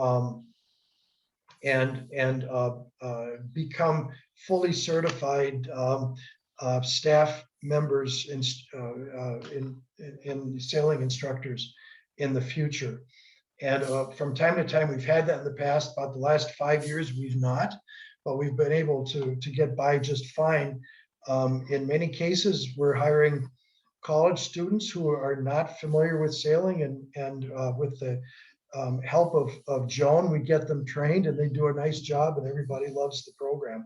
become fully certified staff members in sailing instructors in the future. And from time to time, we've had that in the past. About the last 5 years, we've not, but we've been able to get by just fine. In many cases, we're hiring college students who are not familiar with sailing, and with the help of Joan, we get them trained and they do a nice job and everybody loves the program.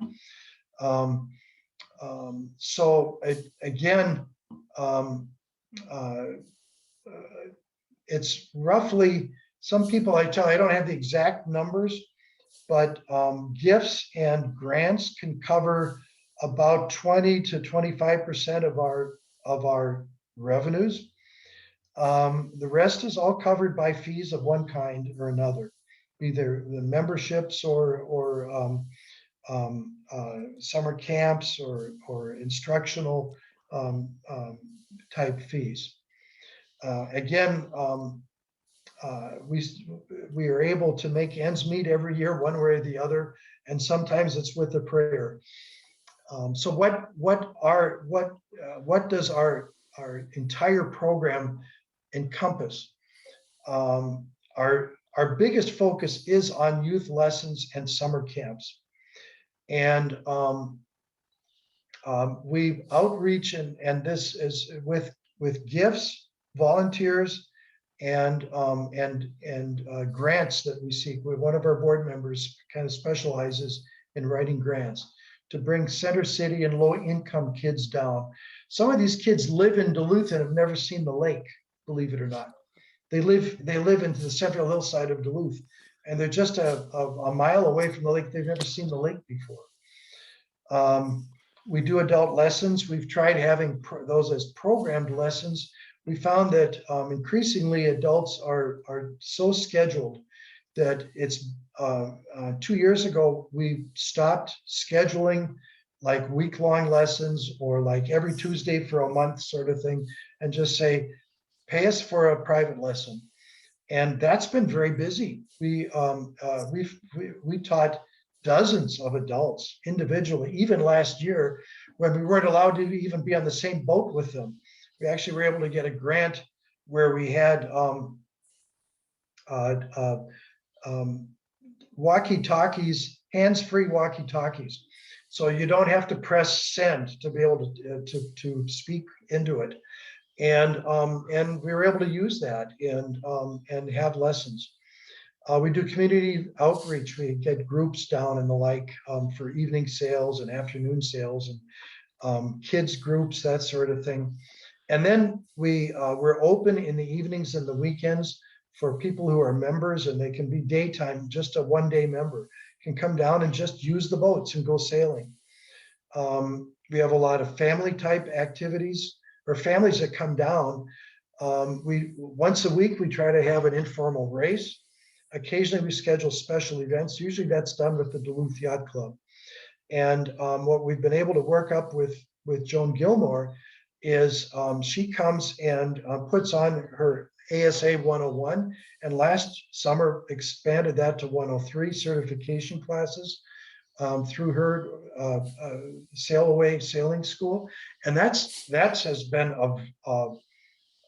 It's roughly, some people I don't have the exact numbers, but gifts and grants can cover about 20 to 25% of our revenues. The rest is all covered by fees of one kind or another, either the memberships or summer camps or instructional type fees. Again, we are able to make ends meet every year, one way or the other, and sometimes it's with a prayer. So what does our entire program encompass. Our biggest focus is on youth lessons and summer camps. And we outreach, and this is with gifts, volunteers, and grants that we seek. One of our board members kind of specializes in writing grants to bring Center City and low-income kids down. Some of these kids live in Duluth and have never seen the lake, believe it or not. They live into the central hillside of Duluth, and they're just a mile away from the lake. They've never seen the lake before. We do adult lessons. We've tried having those as programmed lessons. We found that increasingly adults are so scheduled that it's 2 years ago, we stopped scheduling like week-long lessons or like every Tuesday for a month sort of thing, and just say, pay us for a private lesson. And that's been very busy. We taught dozens of adults individually, even last year when we weren't allowed to even be on the same boat with them. We actually were able to get a grant where we had walkie-talkies, hands-free walkie-talkies. So you don't have to press send to be able to speak into it. And we were able to use that and have lessons. We do community outreach. We get groups down and the like for evening sales and afternoon sales and kids groups, that sort of thing. And then we're open in the evenings and the weekends for people who are members, and they can be daytime, just a one-day member can come down and just use the boats and go sailing. We have a lot of family type activities or families that come down. Once a week, we try to have an informal race. Occasionally we schedule special events. Usually that's done with the Duluth Yacht Club. And what we've been able to work up with Joan Gilmore is she comes and puts on her ASA 101, and last summer expanded that to 103 certification classes through her Sail Away Sailing School. And that's has been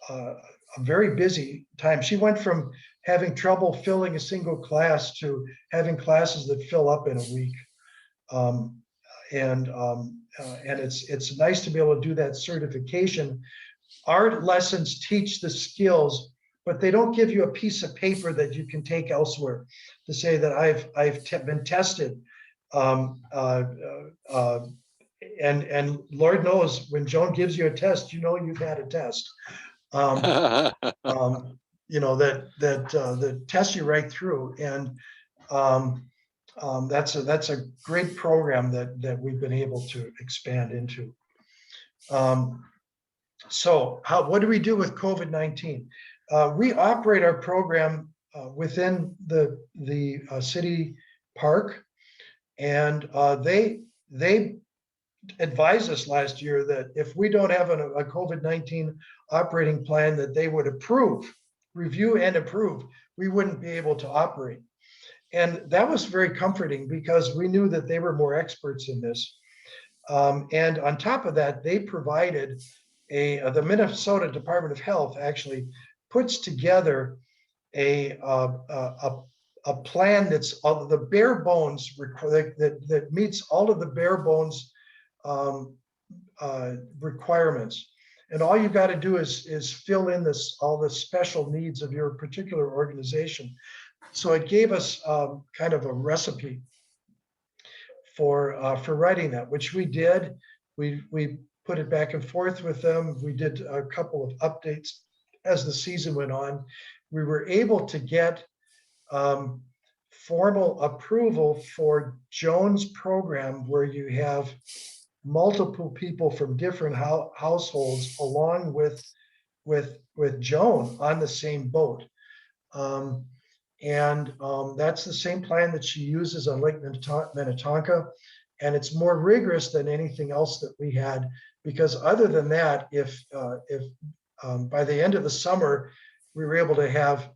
a very busy time. She went from having trouble filling a single class to having classes that fill up in a week. And it's nice to be able to do that certification. Our lessons teach the skills, but they don't give you a piece of paper that you can take elsewhere to say that I've been tested. And Lord knows when Joan gives you a test, you know you've had a test. You know that tests you right through, and that's a great program that we've been able to expand into. So what do we do with COVID-19? We operate our program within the city park, and they advised us last year that if we don't have a COVID-19 operating plan that they would review and approve, we wouldn't be able to operate. And that was very comforting because we knew that they were more experts in this. And on top of that, they provided the Minnesota Department of Health actually puts together a plan that's all the bare bones that meets all of the bare bones requirements. And all you've got to do is fill in all the special needs of your particular organization. So it gave us kind of a recipe for writing that, which we did. We put it back and forth with them. We did a couple of updates as the season went on. We were able to get formal approval for Joan's program, where you have multiple people from different households along with Joan on the same boat. That's the same plan that she uses on Lake Minnetonka. And it's more rigorous than anything else that we had, because other than that, if by the end of the summer, we were able to have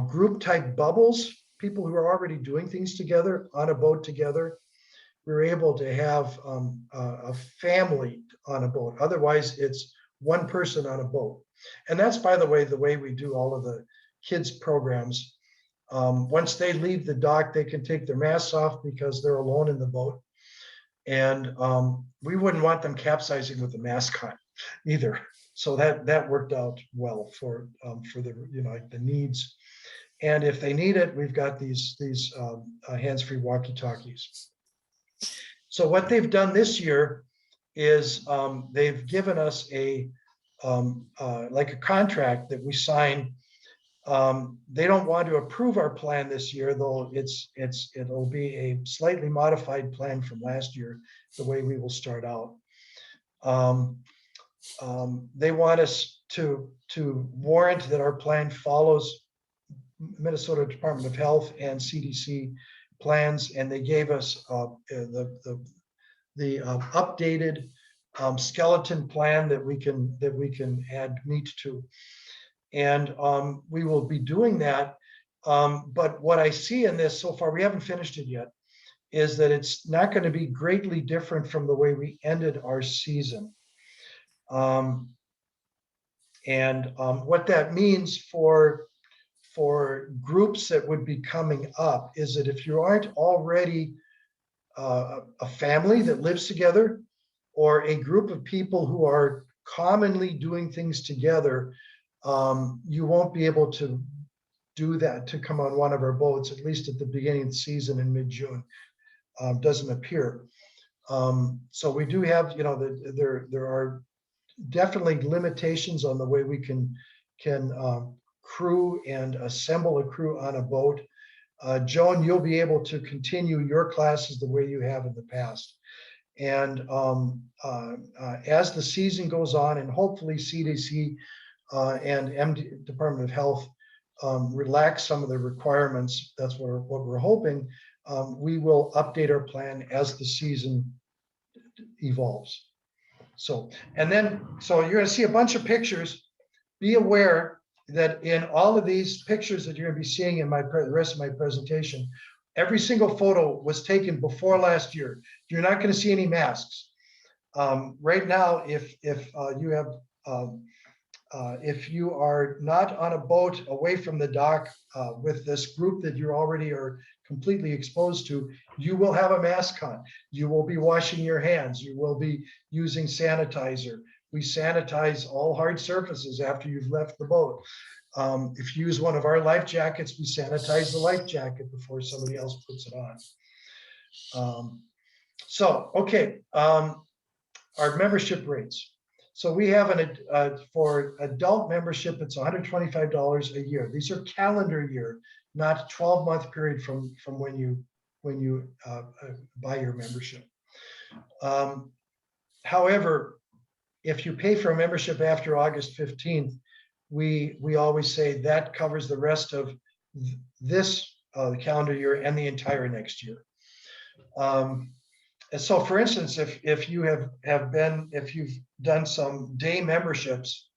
group type bubbles, people who are already doing things together on a boat together. We were able to have a family on a boat. Otherwise, it's one person on a boat. And that's, by the way we do all of the kids programs. Once they leave the dock, they can take their masks off because they're alone in the boat. And we wouldn't want them capsizing with the mask on either. So that worked out well for the the needs. And if they need it, we've got these hands-free walkie-talkies. So what they've done this year is they've given us like a contract that we sign. They don't want to approve our plan this year, though it'll be a slightly modified plan from last year, the way we will start out. They want us to warrant that our plan follows Minnesota Department of Health and CDC plans, and they gave us the updated skeleton plan that we can add meat to. And we will be doing that. But what I see in this so far, we haven't finished it yet, is that it's not going to be greatly different from the way we ended our season. What that means for groups that would be coming up is that if you aren't already a family that lives together, or a group of people who are commonly doing things together, you won't be able to do that, to come on one of our boats, at least at the beginning of the season in mid-June. Doesn't appear. So we do have, there are definitely limitations on the way we can crew and assemble a crew on a boat. Joan, you'll be able to continue your classes the way you have in the past. And as the season goes on, and hopefully CDC and Department of Health relax some of the requirements, that's what we're hoping, we will update our plan as the season evolves. So you're going to see a bunch of pictures. Be aware that in all of these pictures that you're going to be seeing in the rest of my presentation, every single photo was taken before last year. You're not going to see any masks. Right now, if you are not on a boat away from the dock with this group that you already are completely exposed to, you will have a mask on. You will be washing your hands. You will be using sanitizer. We sanitize all hard surfaces after you've left the boat. If you use one of our life jackets, we sanitize the life jacket before somebody else puts it on. Our membership rates. So we have for adult membership, it's $125 a year. These are calendar year, not 12-month period from when you buy your membership. However, if you pay for a membership after August 15th, we always say that covers the rest of this calendar year and the entire next year. And so, for instance, if you've done some day memberships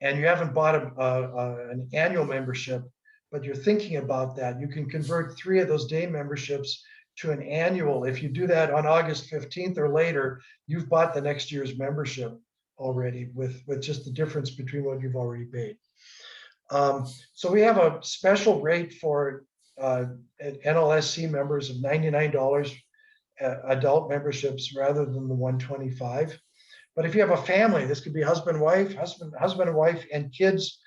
and you haven't bought an annual membership, but you're thinking about that, you can convert 3 of those day memberships to an annual. If you do that on August 15th or later, you've bought the next year's membership already with just the difference between what you've already paid. So we have a special rate for NLSC members of $99 adult memberships rather than the $125. But if you have a family, this could be husband and wife and kids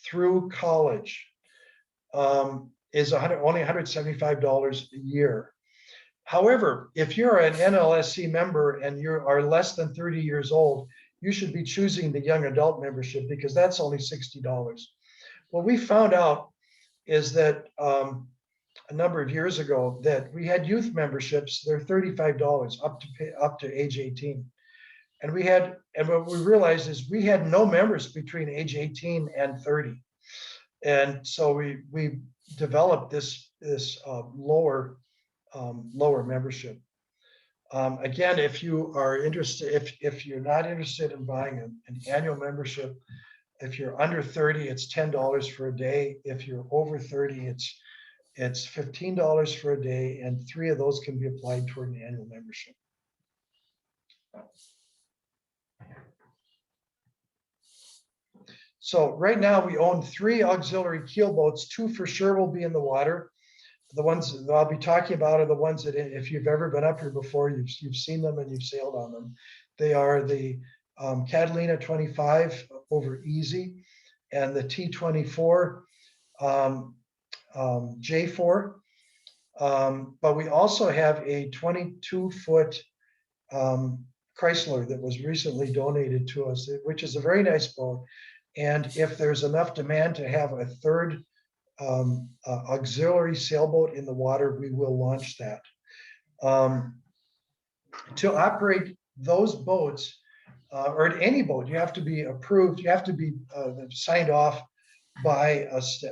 through college, is only $175 a year. However, if you're an NLSC member and you are less than 30 years old, you should be choosing the young adult membership because that's only $60. What we found out is that a number of years ago that we had youth memberships, they're $35 up to age 18. And what we realized is we had no members between age 18 and 30. And so we developed this lower membership. Again, if you are interested, if you're not interested in buying an annual membership, if you're under 30, it's $10 for a day. If you're over 30, it's $15 for a day, and 3 of those can be applied toward an annual membership. So right now we own 3 auxiliary keelboats. 2 for sure will be in the water. The ones that I'll be talking about are the ones that if you've ever been up here before, you've seen them and you've sailed on them. They are the Catalina 25 over easy and the T24 J4. But we also have a 22-foot Chrysler that was recently donated to us, which is a very nice boat. And if there's enough demand to have a third auxiliary sailboat in the water, we will launch that. To operate those boats, or any boat, you have to be approved, you have to be signed off by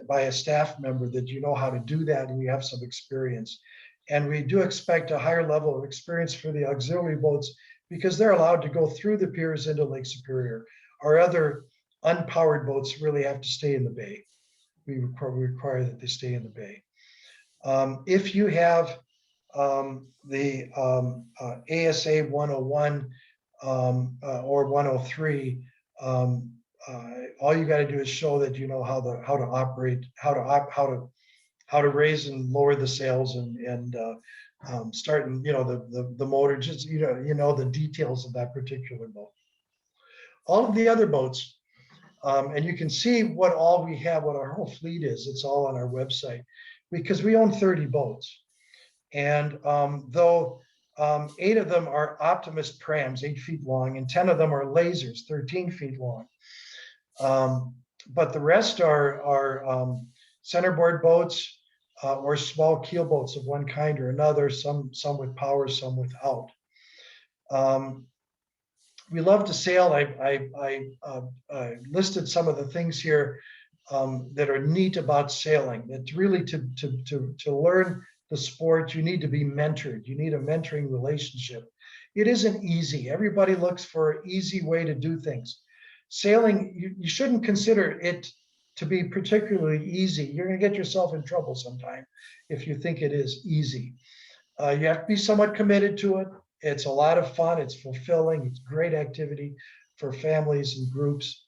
a staff member that you know how to do that and you have some experience. And we do expect a higher level of experience for the auxiliary boats because they're allowed to go through the piers into Lake Superior. Our other unpowered boats really have to stay in the bay. We require that they stay in the bay. If you have the ASA 101 or 103, all you got to do is show that you know how to operate, how to raise and lower the sails and starting, you know, the motor, just you know the details of that particular boat. All of the other boats, and you can see what all we have, what our whole fleet is. It's all on our website because we own 30 boats. And though 8 of them are Optimus prams, 8 feet long, and 10 of them are lasers, 13 feet long. But the rest are centerboard boats or small keel boats of one kind or another, some with power, some without. We love to sail. I listed some of the things here that are neat about sailing. It's really to learn the sport, you need to be mentored. You need a mentoring relationship. It isn't easy. Everybody looks for an easy way to do things. Sailing, you shouldn't consider it to be particularly easy. You're going to get yourself in trouble sometime if you think it is easy. You have to be somewhat committed to it. It's a lot of fun. It's fulfilling. It's great activity for families and groups.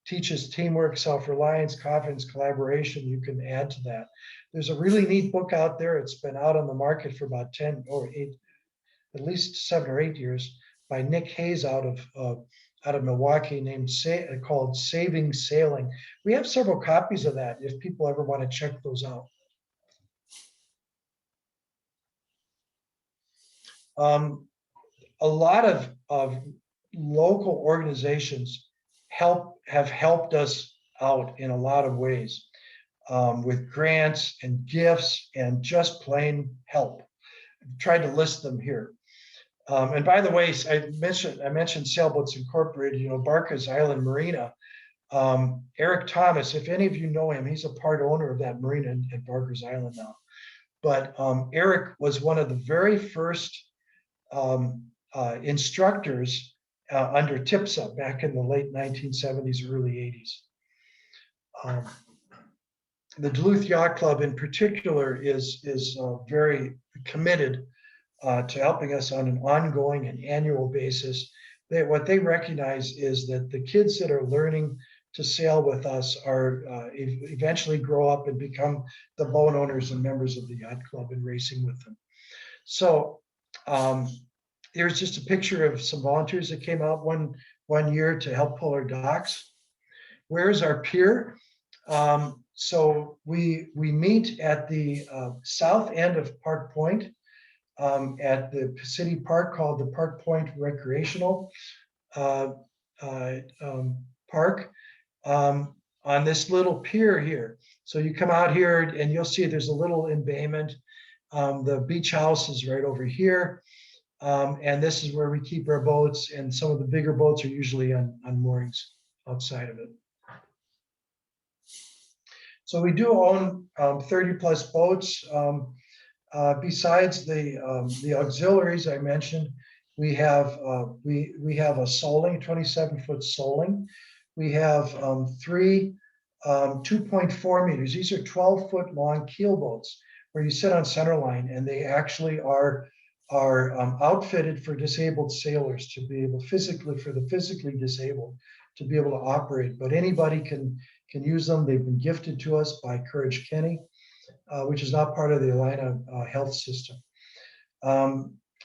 Teaches teamwork, self-reliance, confidence, collaboration. You can add to that. There's a really neat book out there. It's been out on the market for about 10 or 8, at least 7 or 8 years, by Nick Hayes out of Milwaukee, called Saving Sailing. We have several copies of that if people ever want to check those out. A lot of local organizations have helped us out in a lot of ways with grants and gifts and just plain help. I've tried to list them here. And by the way, I mentioned Sailboats Incorporated, you know, Barker's Island Marina. Eric Thomas, if any of you know him, he's a part owner of that marina at Barker's Island now. But Eric was one of the very first instructors under TIPSA back in the late 1970s, early 80s. The Duluth Yacht Club in particular is very committed to helping us on an ongoing and annual basis. What they recognize is that the kids that are learning to sail with us are eventually grow up and become the boat owners and members of the yacht club and racing with them. So here's just a picture of some volunteers that came out one year to help pull our docks. Where's our pier? So we meet at the south end of Park Point at the city park called the Park Point Recreational Park on this little pier here. So you come out here and you'll see there's a little embayment. The beach house is right over here. And this is where we keep our boats, and some of the bigger boats are usually on moorings outside of it. So we do own 30 plus boats. Besides the auxiliaries I mentioned, we have a soling, 27-foot soling. We have 3 2.4 meters. These are 12-foot long keel boats where you sit on center line, and they actually are are outfitted for disabled sailors to be able for the physically disabled to be able to operate, but anybody can use them. They've been gifted to us by Courage Kenny, which is not part of the Alina health system.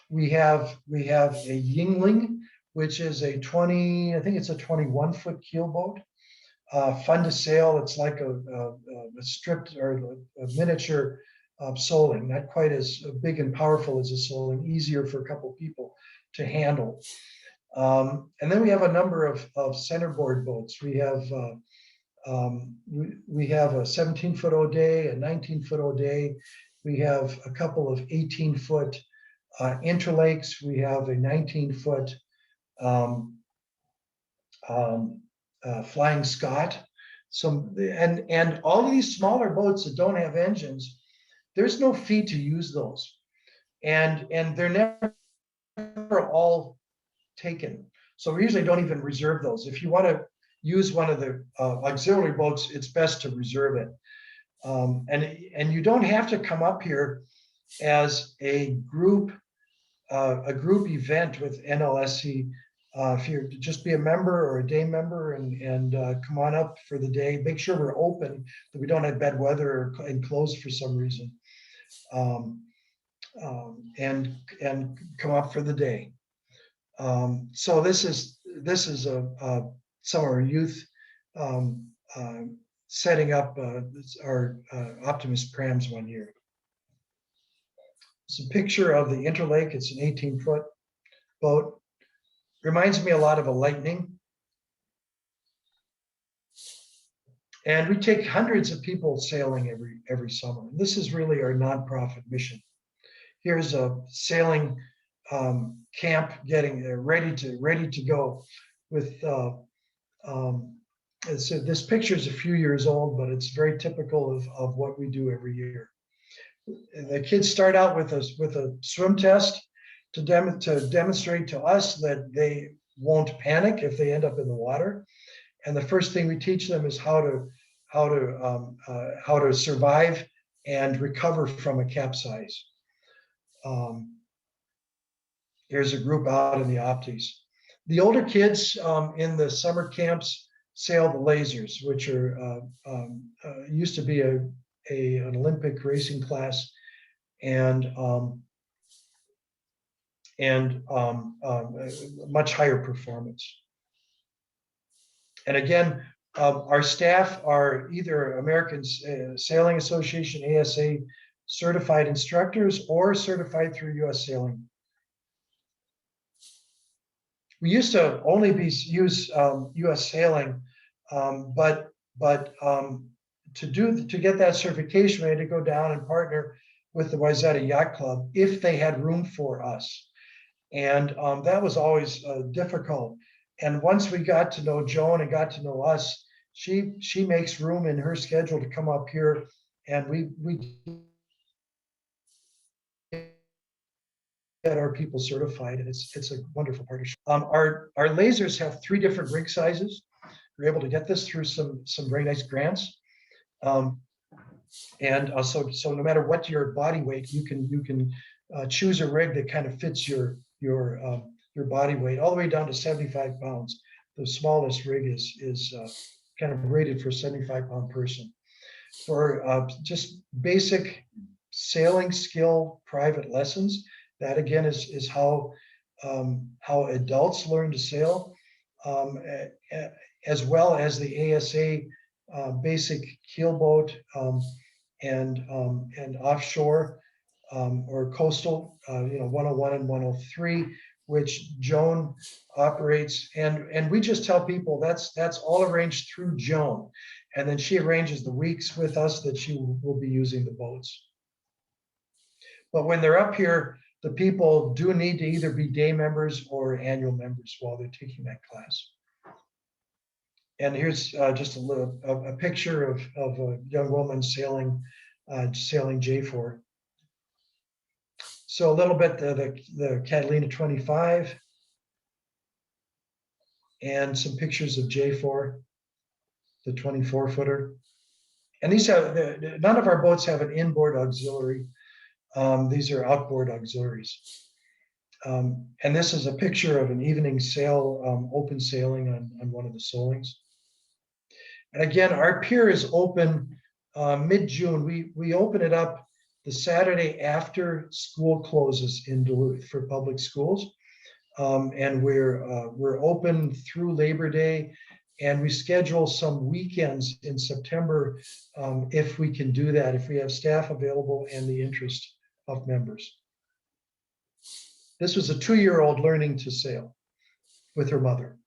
We have a Yingling, which is a 20, I think it's a 21-foot keel boat. Fun to sail. It's like a stripped or a miniature soling, not quite as big and powerful as a soling, easier for a couple people to handle. And then we have a number of centerboard boats. We have a 17-foot O'Day, a 19-foot O'Day. We have a couple of 18-foot interlakes. We have a 19-foot Flying Scot. And all of these smaller boats that don't have engines, there's no fee to use those, and they're never all taken. So we usually don't even reserve those. If you want to use one of the auxiliary boats, it's best to reserve it. And you don't have to come up here as a group event with NLSC. If you just be a member or a day member and come on up for the day, make sure we're open, that we don't have bad weather and closed for some reason, and come up for the day. So this is some of our youth setting up our Optimus prams one year. It's a picture of the Interlake. It's an 18-foot boat. Reminds me a lot of a Lightning. And we take hundreds of people sailing every summer. This is really our nonprofit mission. Here's a sailing camp getting ready to go with so this picture is a few years old, but it's very typical of what we do every year. The kids start out with a swim test to demonstrate to us that they won't panic if they end up in the water. And the first thing we teach them is how to survive and recover from a capsize. Here's a group out in the Opties. The older kids in the summer camps sail the lasers, which are used to be an Olympic racing class, and much higher performance. And again, our staff are either American Sailing Association, ASA certified instructors or certified through US Sailing. We used to only use US Sailing, but to get that certification, we had to go down and partner with the Wayzata Yacht Club if they had room for us. And that was always difficult. And once we got to know Joan and got to know us, she makes room in her schedule to come up here, and we get our people certified, and it's a wonderful partnership. Our lasers have 3 different rig sizes. We're able to get this through some very nice grants. So no matter what your body weight, you can choose a rig that kind of fits your body weight, all the way down to 75 pounds. The smallest rig is kind of rated for a 75-pound person. For just basic sailing skill private lessons, that again is how adults learn to sail, as well as the ASA basic keelboat and offshore or coastal, 101 and 103, which Joan operates. And we just tell people that's all arranged through Joan. And then she arranges the weeks with us that she will be using the boats. But when they're up here, the people do need to either be day members or annual members while they're taking that class. And here's just a picture of a young woman sailing J4. So a little bit the Catalina 25 and some pictures of J4, the 24-footer. And these none of our boats have an inboard auxiliary. These are outboard auxiliaries. And this is a picture of an evening sail, open sailing on one of the Solings. And again, our pier is open mid-June. We open it up the Saturday after school closes in Duluth for public schools. And we're open through Labor Day, and we schedule some weekends in September if we can do that, if we have staff available and the interest of members. This was a 2-year-old learning to sail with her mother.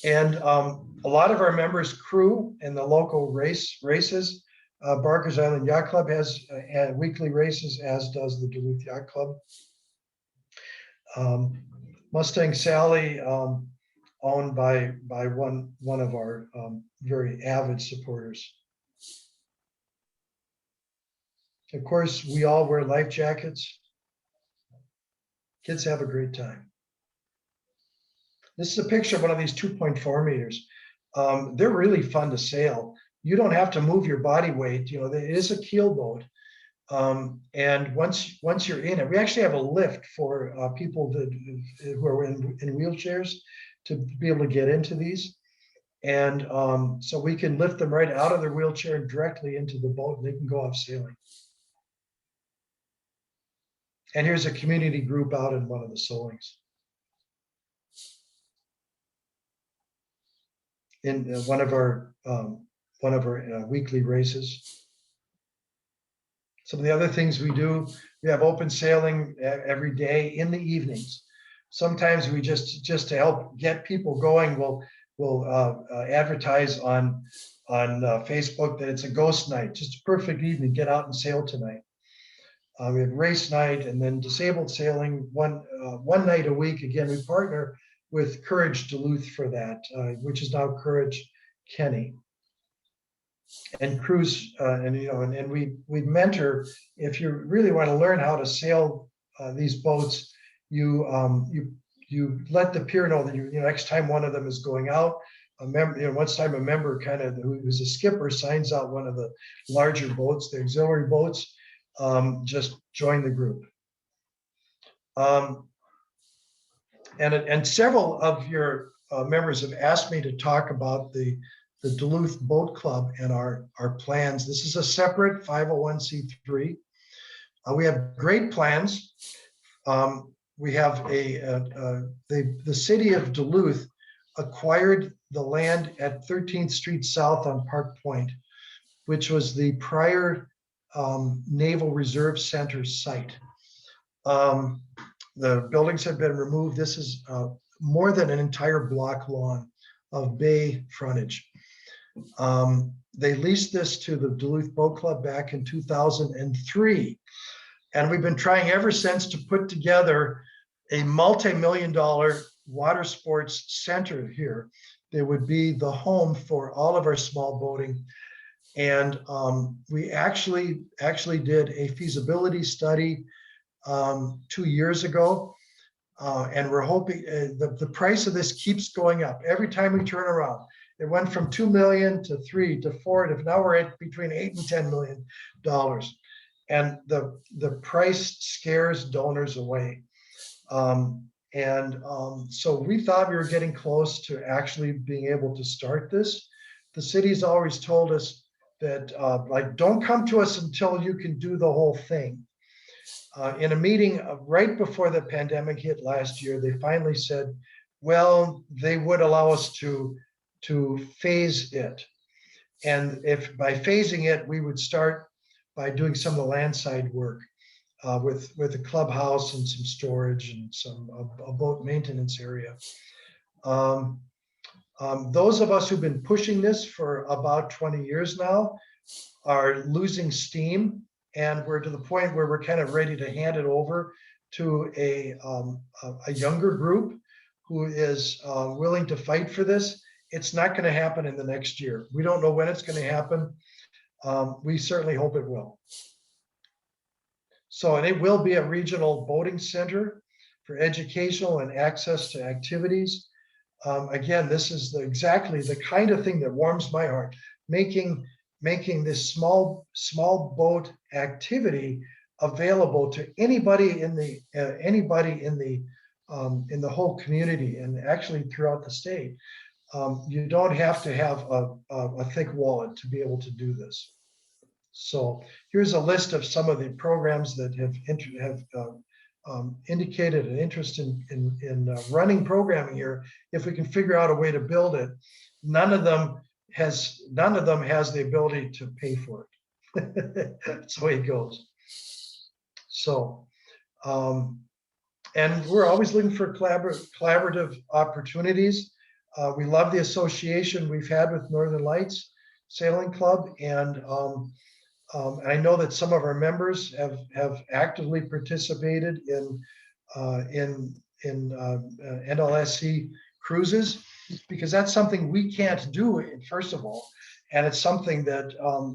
And a lot of our members crew in the local races. Barker's Island Yacht Club has weekly races, as does the Duluth Yacht Club. Mustang Sally, owned by one of our very avid supporters. Of course, we all wear life jackets. Kids have a great time. This is a picture of one of these 2.4 meters. They're really fun to sail. You don't have to move your body weight. You know, it is a keel boat. And once you're in it, we actually have a lift for people who are in wheelchairs to be able to get into these. And so we can lift them right out of their wheelchair and directly into the boat, and they can go off sailing. And here's a community group out in one of the Solings. In one of our weekly races. Some of the other things we do, we have open sailing every day in the evenings. Sometimes we just to help get people going, we'll advertise on Facebook that it's a ghost night, just a perfect evening, get out and sail tonight. We have race night and then disabled sailing one night a week. Again, we partner with Courage Duluth for that, which is now Courage Kenny. And cruise, and we mentor. If you really want to learn how to sail these boats, you let the pier know that next time one of them is going out. A member, once time a member who's a skipper signs out one of the larger boats, the auxiliary boats. Just join the group. And several of your members have asked me to talk about the Duluth Boat Club and our plans. This is a separate 501c3. We have great plans. We have the city of Duluth acquired the land at 13th Street South on Park Point, which was the prior Naval Reserve Center site. The buildings have been removed. This is more than an entire block long of bay frontage. They leased this to the Duluth Boat Club back in 2003. And we've been trying ever since to put together a multi-million-dollar water sports center here. That would be the home for all of our small boating. And we actually did a feasibility study 2 years ago. And we're hoping the price of this keeps going up every time we turn around. It went from 2 million to 3 to 4 to now we're at between $8 and $10 million. And the price scares donors away. So we thought we were getting close to actually being able to start this. The city's always told us that don't come to us until you can do the whole thing. In a meeting right before the pandemic hit last year, they finally said, well, they would allow us to phase it. And if by phasing it, we would start by doing some of the landside work with a clubhouse and some storage and a boat maintenance area. Those of us who've been pushing this for about 20 years now are losing steam, and we're to the point where we're kind of ready to hand it over to a younger group who is willing to fight for this. It's not going to happen in the next year. We don't know when it's going to happen. We certainly hope it will. So, and it will be a regional boating center for educational and access to activities. Again, this is exactly the kind of thing that warms my heart, making this small boat activity available to anybody in the whole community, and actually throughout the state. You don't have to have a thick wallet to be able to do this. So here's a list of some of the programs that have indicated an interest in running programming here. If we can figure out a way to build it, none of them has the ability to pay for it. That's the way it goes. So, and we're always looking for collaborative opportunities. We love the association we've had with Northern Lights Sailing Club, and I know that some of our members have actively participated in NLSC cruises, because that's something we can't do, first of all, and it's something that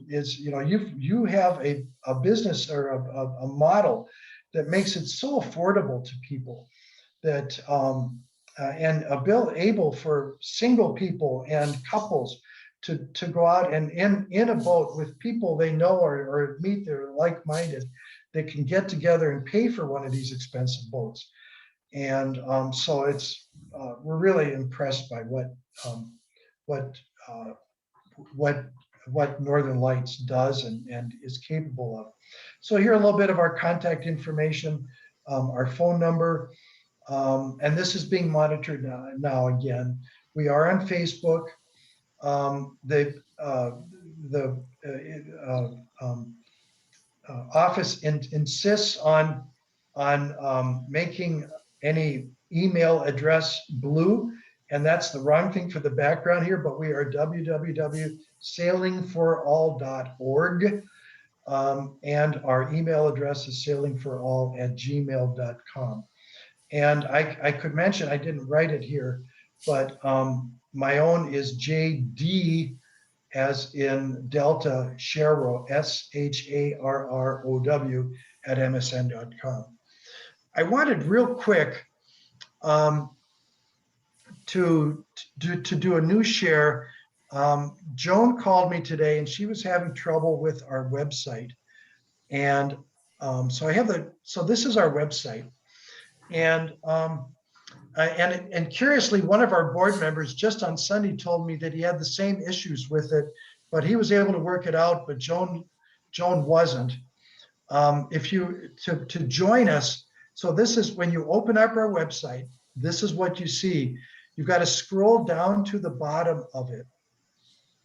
is, you know, you have a business or a model that makes it so affordable to people that and able for single people and couples to go out and in a boat with people they know or meet they're like-minded, they can get together and pay for one of these expensive boats. And so it's we're really impressed by what Northern Lights does and is capable of. So here a little bit of our contact information, our phone number, and this is being monitored now again. We are on Facebook. The office insists on making any email address blue, and that's the wrong thing for the background here, but we are www.sailingforall.org, and our email address is sailingforall@gmail.com. And I could mention, I didn't write it here, but my own is JD, as in Delta Sharrow, SHARROW @msn.com. I wanted real quick to do a new share. Joan called me today and she was having trouble with our website. And so this is our website. And curiously, one of our board members just on Sunday told me that he had the same issues with it, but he was able to work it out, but Joan wasn't. If you to join us, so this is when you open up our website, this is what you see. You've got to scroll down to the bottom of it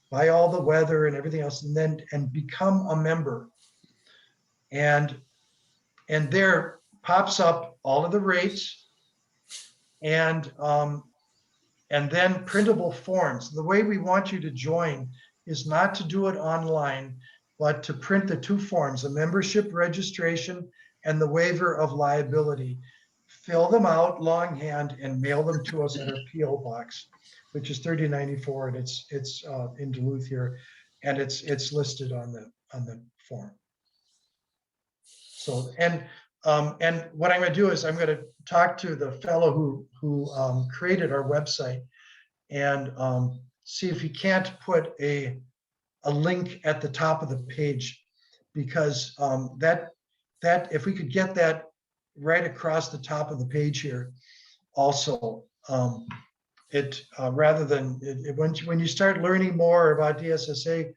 by all the weather and everything else, and become a member. And there pops up all of the rates and then printable forms. The way we want you to join is not to do it online, but to print the two forms, the membership registration and the waiver of liability. Fill them out longhand and mail them to us in our PO box, which is 3094, and it's in Duluth here, and it's listed on the form. So and what I'm going to do is I'm going to talk to the fellow who created our website and see if he can't put a link at the top of the page, because that if we could get that right across the top of the page here also, rather than when you start learning more about DSSA,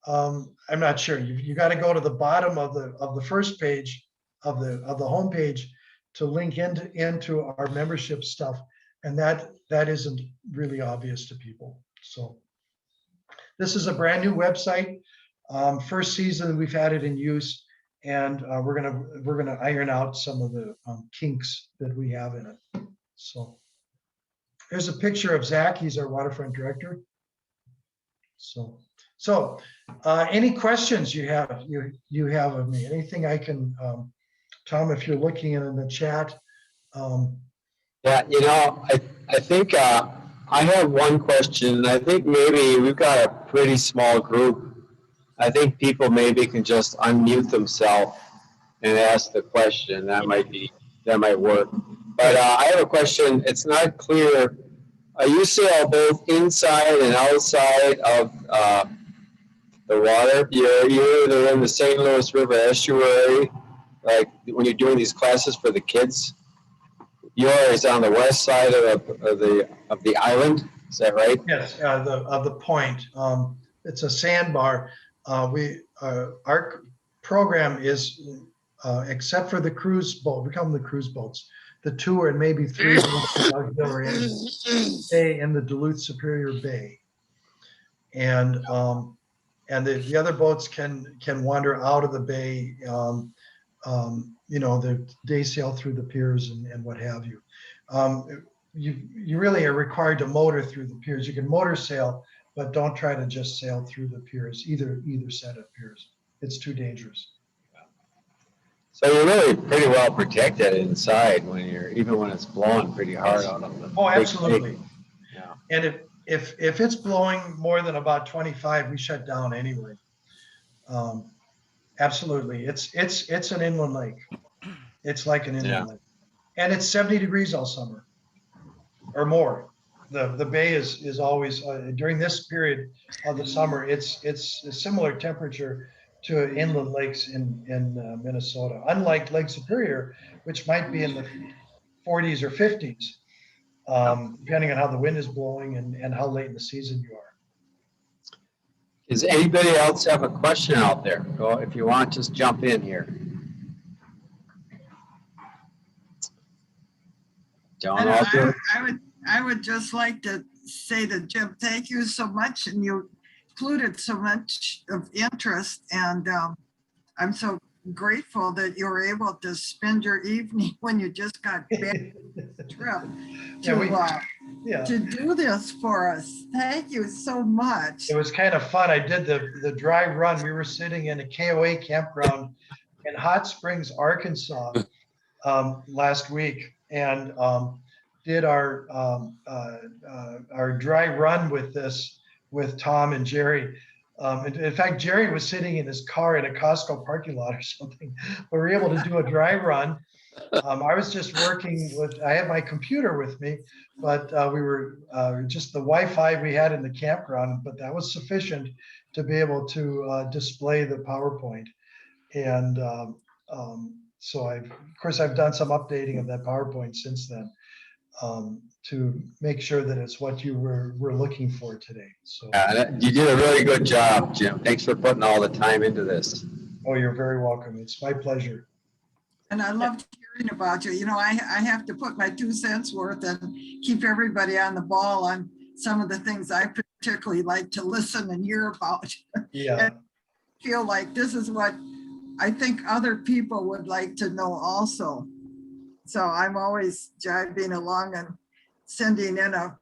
I'm not sure, you got to go to the bottom of the first page of the home page to link into our membership stuff, and that isn't really obvious to people. So this is a brand new website, first season we've had it in use, and we're gonna iron out some of the kinks that we have in it. So here's a picture of Zach. He's our waterfront director. So any questions you have of me? Anything I can, Tom, if you're looking in the chat. Yeah, you know, I think I have one question. I think maybe we've got a pretty small group. I think people maybe can just unmute themselves and ask the question. That might work. But I have a question. It's not clear. You sail both inside and outside of the water. You're either in the St. Louis River estuary like when you're doing these classes for the kids, yours on the west side of the island. Is that right? Yes, of the point. It's a sandbar. Our program is, except for the cruise boat, we call them the cruise boats. The 2 or maybe 3 boats auxiliary stay in the Duluth Superior Bay. And the other boats can wander out of the bay, they sail through the piers and what have you. You really are required to motor through the piers. You can motor sail, but don't try to just sail through the piers, either set of piers. It's too dangerous. So you're really pretty well protected inside even when it's blowing pretty hard out of the. Oh, absolutely. Yeah. And if it's blowing more than about 25, we shut down anyway. Absolutely. It's an inland lake. It's like an inland lake. And it's 70 degrees all summer or more. The bay is always, during this period of the summer, it's a similar temperature to inland lakes in Minnesota. Unlike Lake Superior, which might be in the 40s or 50s, depending on how the wind is blowing and how late in the season you are. Does anybody else have a question out there? Go, if you want, just jump in here. I would just like to say to Jim, thank you so much. And you included so much of interest. And I'm so grateful that you were able to spend your evening when you just got back from the trip to do this for us. Thank you so much. It was kind of fun. I did the dry run. We were sitting in a KOA campground in Hot Springs, Arkansas last week, and did our dry run with Tom and Jerry. In fact, Jerry was sitting in his car in a Costco parking lot or something. We were able to do a dry run. I was just working I had my computer with me, but we were just the Wi-Fi we had in the campground, but that was sufficient to be able to display the PowerPoint. And so of course, I've done some updating of that PowerPoint since then to make sure that it's what you were looking for today. So you did a really good job, Jim. Thanks for putting all the time into this. Oh, you're very welcome. It's my pleasure. And I loved hearing about you. You know, I have to put my 2 cents worth and keep everybody on the ball on some of the things I particularly like to listen and hear about. Yeah. And feel like this is what I think other people would like to know also. So I'm always jiving along and sending in a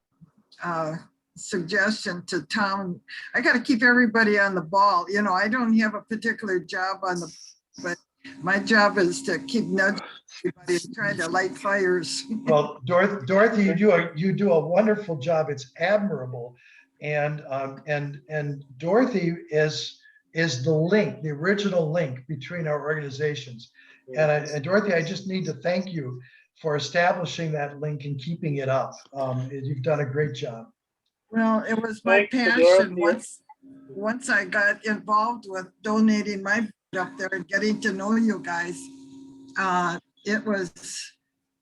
suggestion to Tom. I got to keep everybody on the ball. You know, I don't have a particular job but my job is to keep nudging everybody and trying to light fires. Well, Dorothy, you do a wonderful job. It's admirable, and Dorothy is the link, the original link between our organizations. And Dorothy, I just need to thank you for establishing that link and keeping it up. You've done a great job. Well, it was my passion. Once I got involved with donating my book up there and getting to know you guys, it was,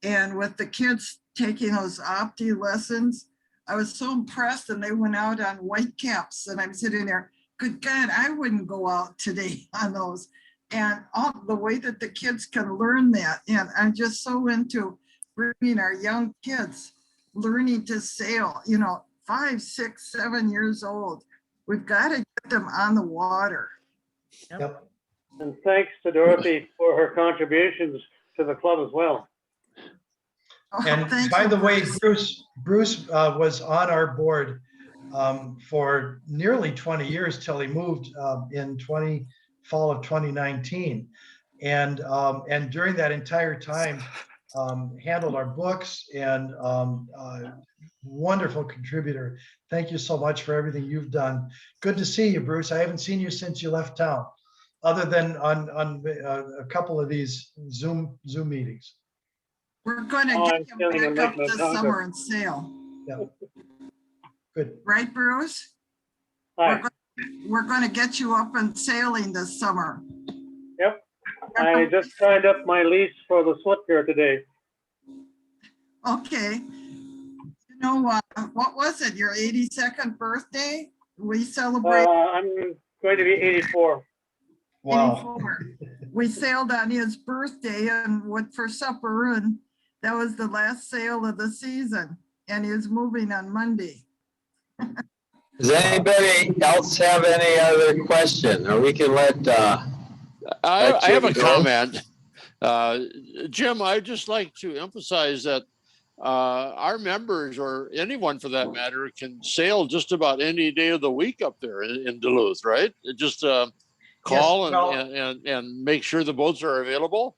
and with the kids taking those Opti lessons, I was so impressed, and they went out on white caps, and I'm sitting there, good God, I wouldn't go out today on those. And all the way that the kids can learn that. And I'm just so into bringing our young kids learning to sail, 5, 6, 7 years old. We've got to get them on the water. Yep. And thanks to Dorothy for her contributions to the club as well. And by the way, Bruce was on our board for nearly 20 years till he moved in fall of 2019. And during that entire time, handled our books and wonderful contributor. Thank you so much for everything you've done. Good to see you, Bruce. I haven't seen you since you left town, other than on a couple of these Zoom meetings. We're going to get him back up this summer and sail. Yeah. Good. Right, Bruce? Hi. We're going to get you up and sailing this summer. Yep, I just signed up my lease for the slip here today. Okay. You know, what was it? Your 82nd birthday? We celebrate I'm going to be 84. Wow. 84. We sailed on his birthday and went for supper, and that was the last sail of the season. And he was moving on Monday. Does anybody else have any other question? Or we can let, I have Jim a go. comment. Jim, I'd just like to emphasize that our members, or anyone for that matter, can sail just about any day of the week up there in Duluth, right? Just call Yes, well, and make sure the boats are available.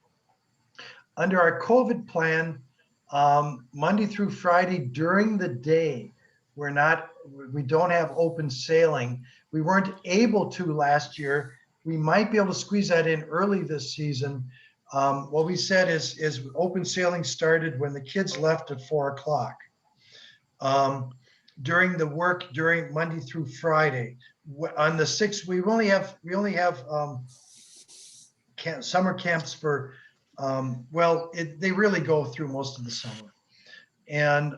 under our COVID plan, Monday through Friday during the day, we don't have open sailing. We weren't able to last year. We might be able to squeeze that in early this season. What we said is open sailing started when the kids left at 4 o'clock. During the work during Monday through Friday. On the 6th, we only have summer camps for, they really go through most of the summer. And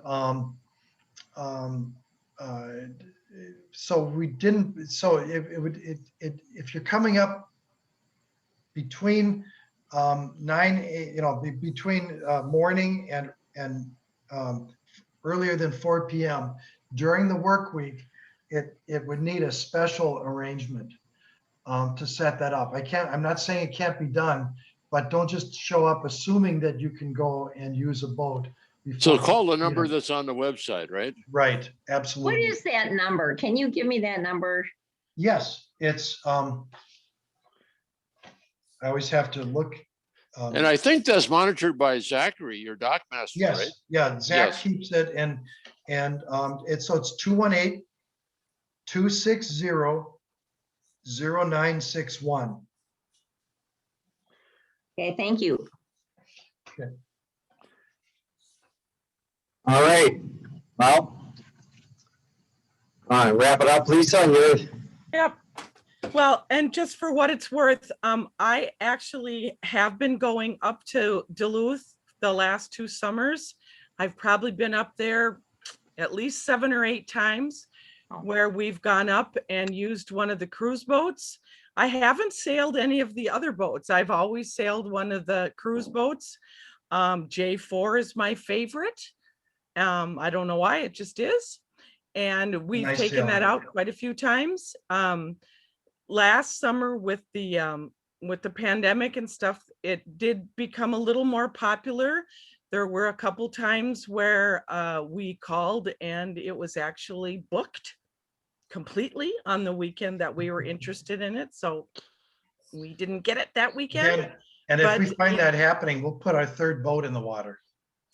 so we didn't, so if you're coming up between between morning and earlier than 4 p.m. during the work week, it would need a special arrangement to set that up. I'm not saying it can't be done, but don't just show up assuming that you can go and use a boat. So call the number that's on the website, right? Right, absolutely. What is that number? Can you give me that number? Yes, it's, I always have to look. And I think that's monitored by Zachary, your dock master, Yes, right? yeah, Zach Yes. keeps it, and it's 218-260-0961. Okay, thank you. Okay. All right. Well, all right, wrap it up, Lisa. Yep. Well, and just for what it's worth, I actually have been going up to Duluth the last 2 summers. I've probably been up there at least 7 or 8 times where we've gone up and used one of the cruise boats. I haven't sailed any of the other boats. I've always sailed one of the cruise boats. J4 is my favorite. I don't know why, it just is. And we've Nice taken that sailing. out quite a few times. Last summer with the pandemic and stuff, it did become a little more popular. There were a couple times where we called and it was actually booked completely on the weekend that we were interested in it. So we didn't get it that weekend. And if we but find that happening, we'll put our 3rd boat in the water.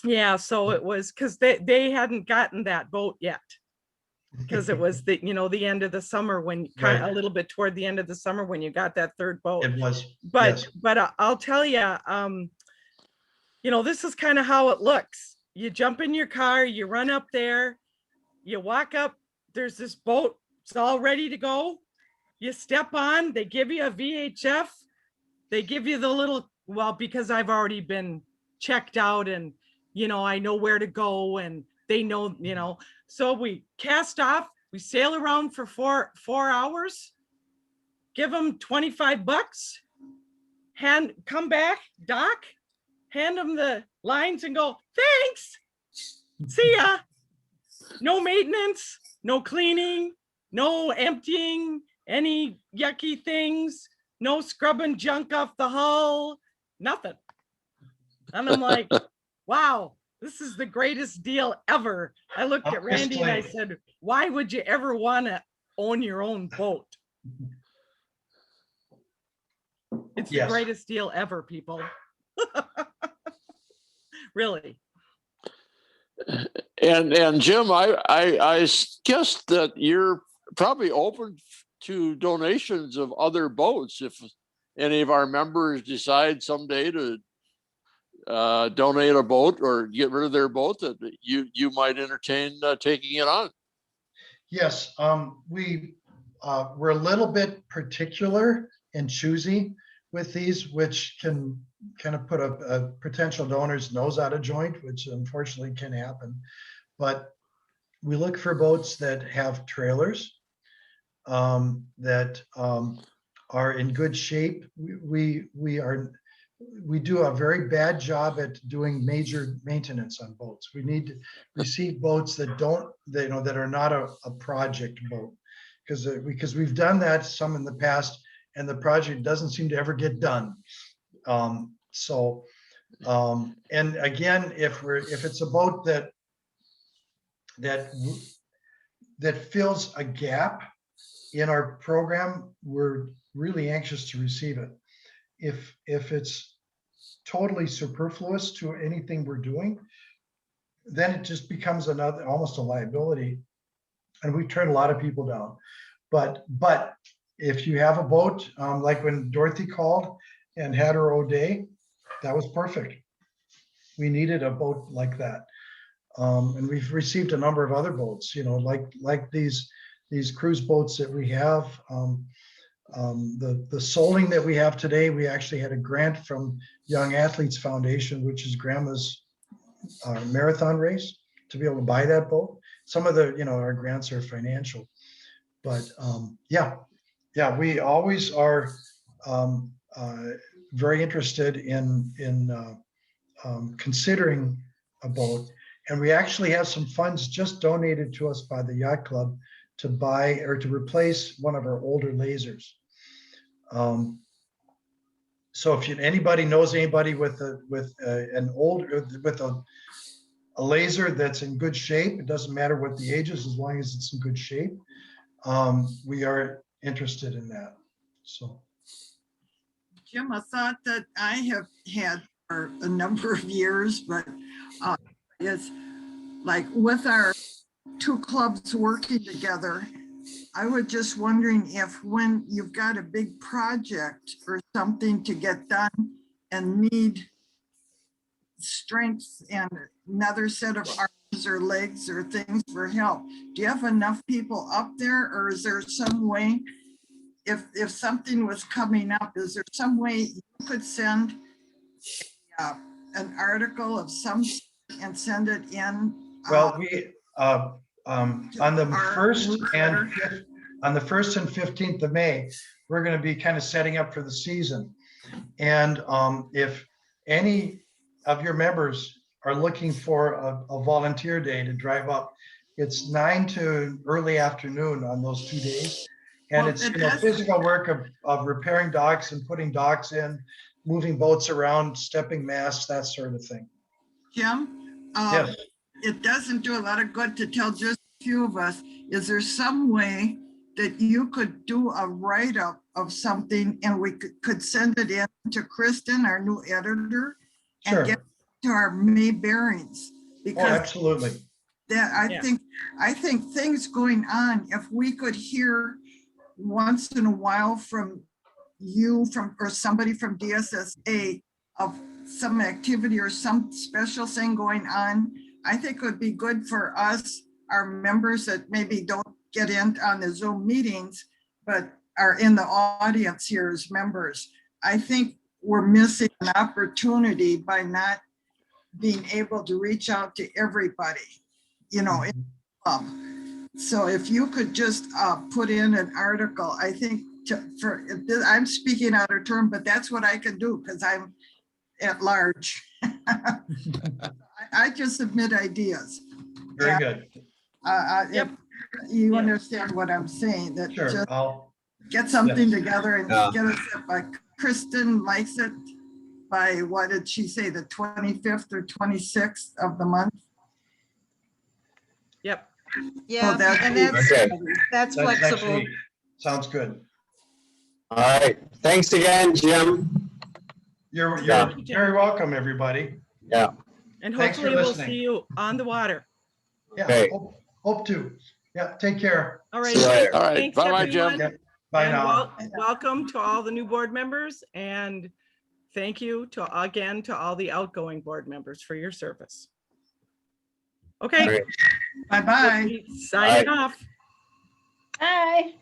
Yeah, so it was because they hadn't gotten that boat yet. Because it was the end of the summer when kind of Right. a little bit toward the end of the summer when you got that 3rd boat. It was, But yes. I'll tell you, this is kind of how it looks. You jump in your car, you run up there, you walk up, there's this boat, it's all ready to go. You step on, they give you a VHF, they give you the little, because I've already been checked out and, I know where to go and they know, so we cast off, we sail around for four hours, give them $25, come back, dock, hand them the lines and go, thanks, see ya. No maintenance, no cleaning, no emptying any yucky things, no scrubbing junk off the hull, nothing. And I'm like, wow, this is the greatest deal ever. I looked at Randy and I said, why would you ever want to own your own boat? It's the greatest deal ever, people. Really. And Jim, I guess that you're probably open to donations of other boats if any of our members decide someday to donate a boat or get rid of their boat, that you might entertain taking it on. Yes, we're a little bit particular and choosy. with these, which can kind of put a potential donor's nose out of joint, which unfortunately can happen. But we look for boats that have trailers, that are in good shape. We do a very bad job at doing major maintenance on boats. We need to receive boats that that are not a project boat, because we've done that some in the past, and the project doesn't seem to ever get done. And again, if it's a boat that fills a gap in our program, we're really anxious to receive it. If it's totally superfluous to anything we're doing, then it just becomes almost a liability, and we've turned a lot of people down. But if you have a boat, like when Dorothy called and had her O'Day, that was perfect. We needed a boat like that. And we've received a number of other boats, like these cruise boats that we have. The Soling that we have today, we actually had a grant from Young Athletes Foundation, which is Grandma's marathon race, to be able to buy that boat. Some of the, our grants are financial, but yeah, we always are very interested in considering a boat. And we actually have some funds just donated to us by the Yacht Club to buy or to replace one of our older lasers. So if anybody knows anybody with a laser that's in good shape, it doesn't matter what the age is, as long as it's in good shape, we are interested in that. So, Jim, a thought that I have had for a number of years, but is like with our two clubs working together, I was just wondering if when you've got a big project or something to get done and need strength and another set of arms or legs or things for help, do you have enough people up there, or is there some way, if something was coming up, is there some way you could send an article of some and send it in? Well, we on the 1st and 15th of May, we're going to be kind of setting up for the season. And if any of your members are looking for a volunteer day to drive up, it's 9 to early afternoon on those 2 days. And it's physical work of repairing docks and putting docks in, moving boats around, stepping masts, that sort of thing. Jim, Yes. It doesn't do a lot of good to tell just a few of us. Is there some way that you could do a write-up of something and we could send it in to Kristen, our new editor, and Sure. get to our May bearings? Because absolutely. that I think things going on, if we could hear once in a while from you or somebody from DSSA of some activity or some special thing going on, I think it would be good for us, our members that maybe don't get in on the Zoom meetings, but are in the audience here as members. I think we're missing an opportunity by not being able to reach out to everybody, in the club. So if you could just put in an article, I think I'm speaking out of turn, but that's what I can do because I'm at large. I just submit ideas. Very good. If you understand what I'm saying, that Sure. just get something together and get us up by Kristen likes it by, what did she say, the 25th or 26th of the month? Yep. Yeah, and that's next flexible. week. Sounds good. All right. Thanks again, Jim. You're very welcome, everybody. Yeah. And Thanks for hopefully we'll listening. see you on the water. Yeah. Okay. Hope to. Yeah. Take care. All right. See you later. All right. Thanks, Bye-bye, Jim. everyone. Yeah. Bye And now. welcome to all the new board members, and thank you to all the outgoing board members for your service. Okay. Great. Bye-bye. Signing off. Bye.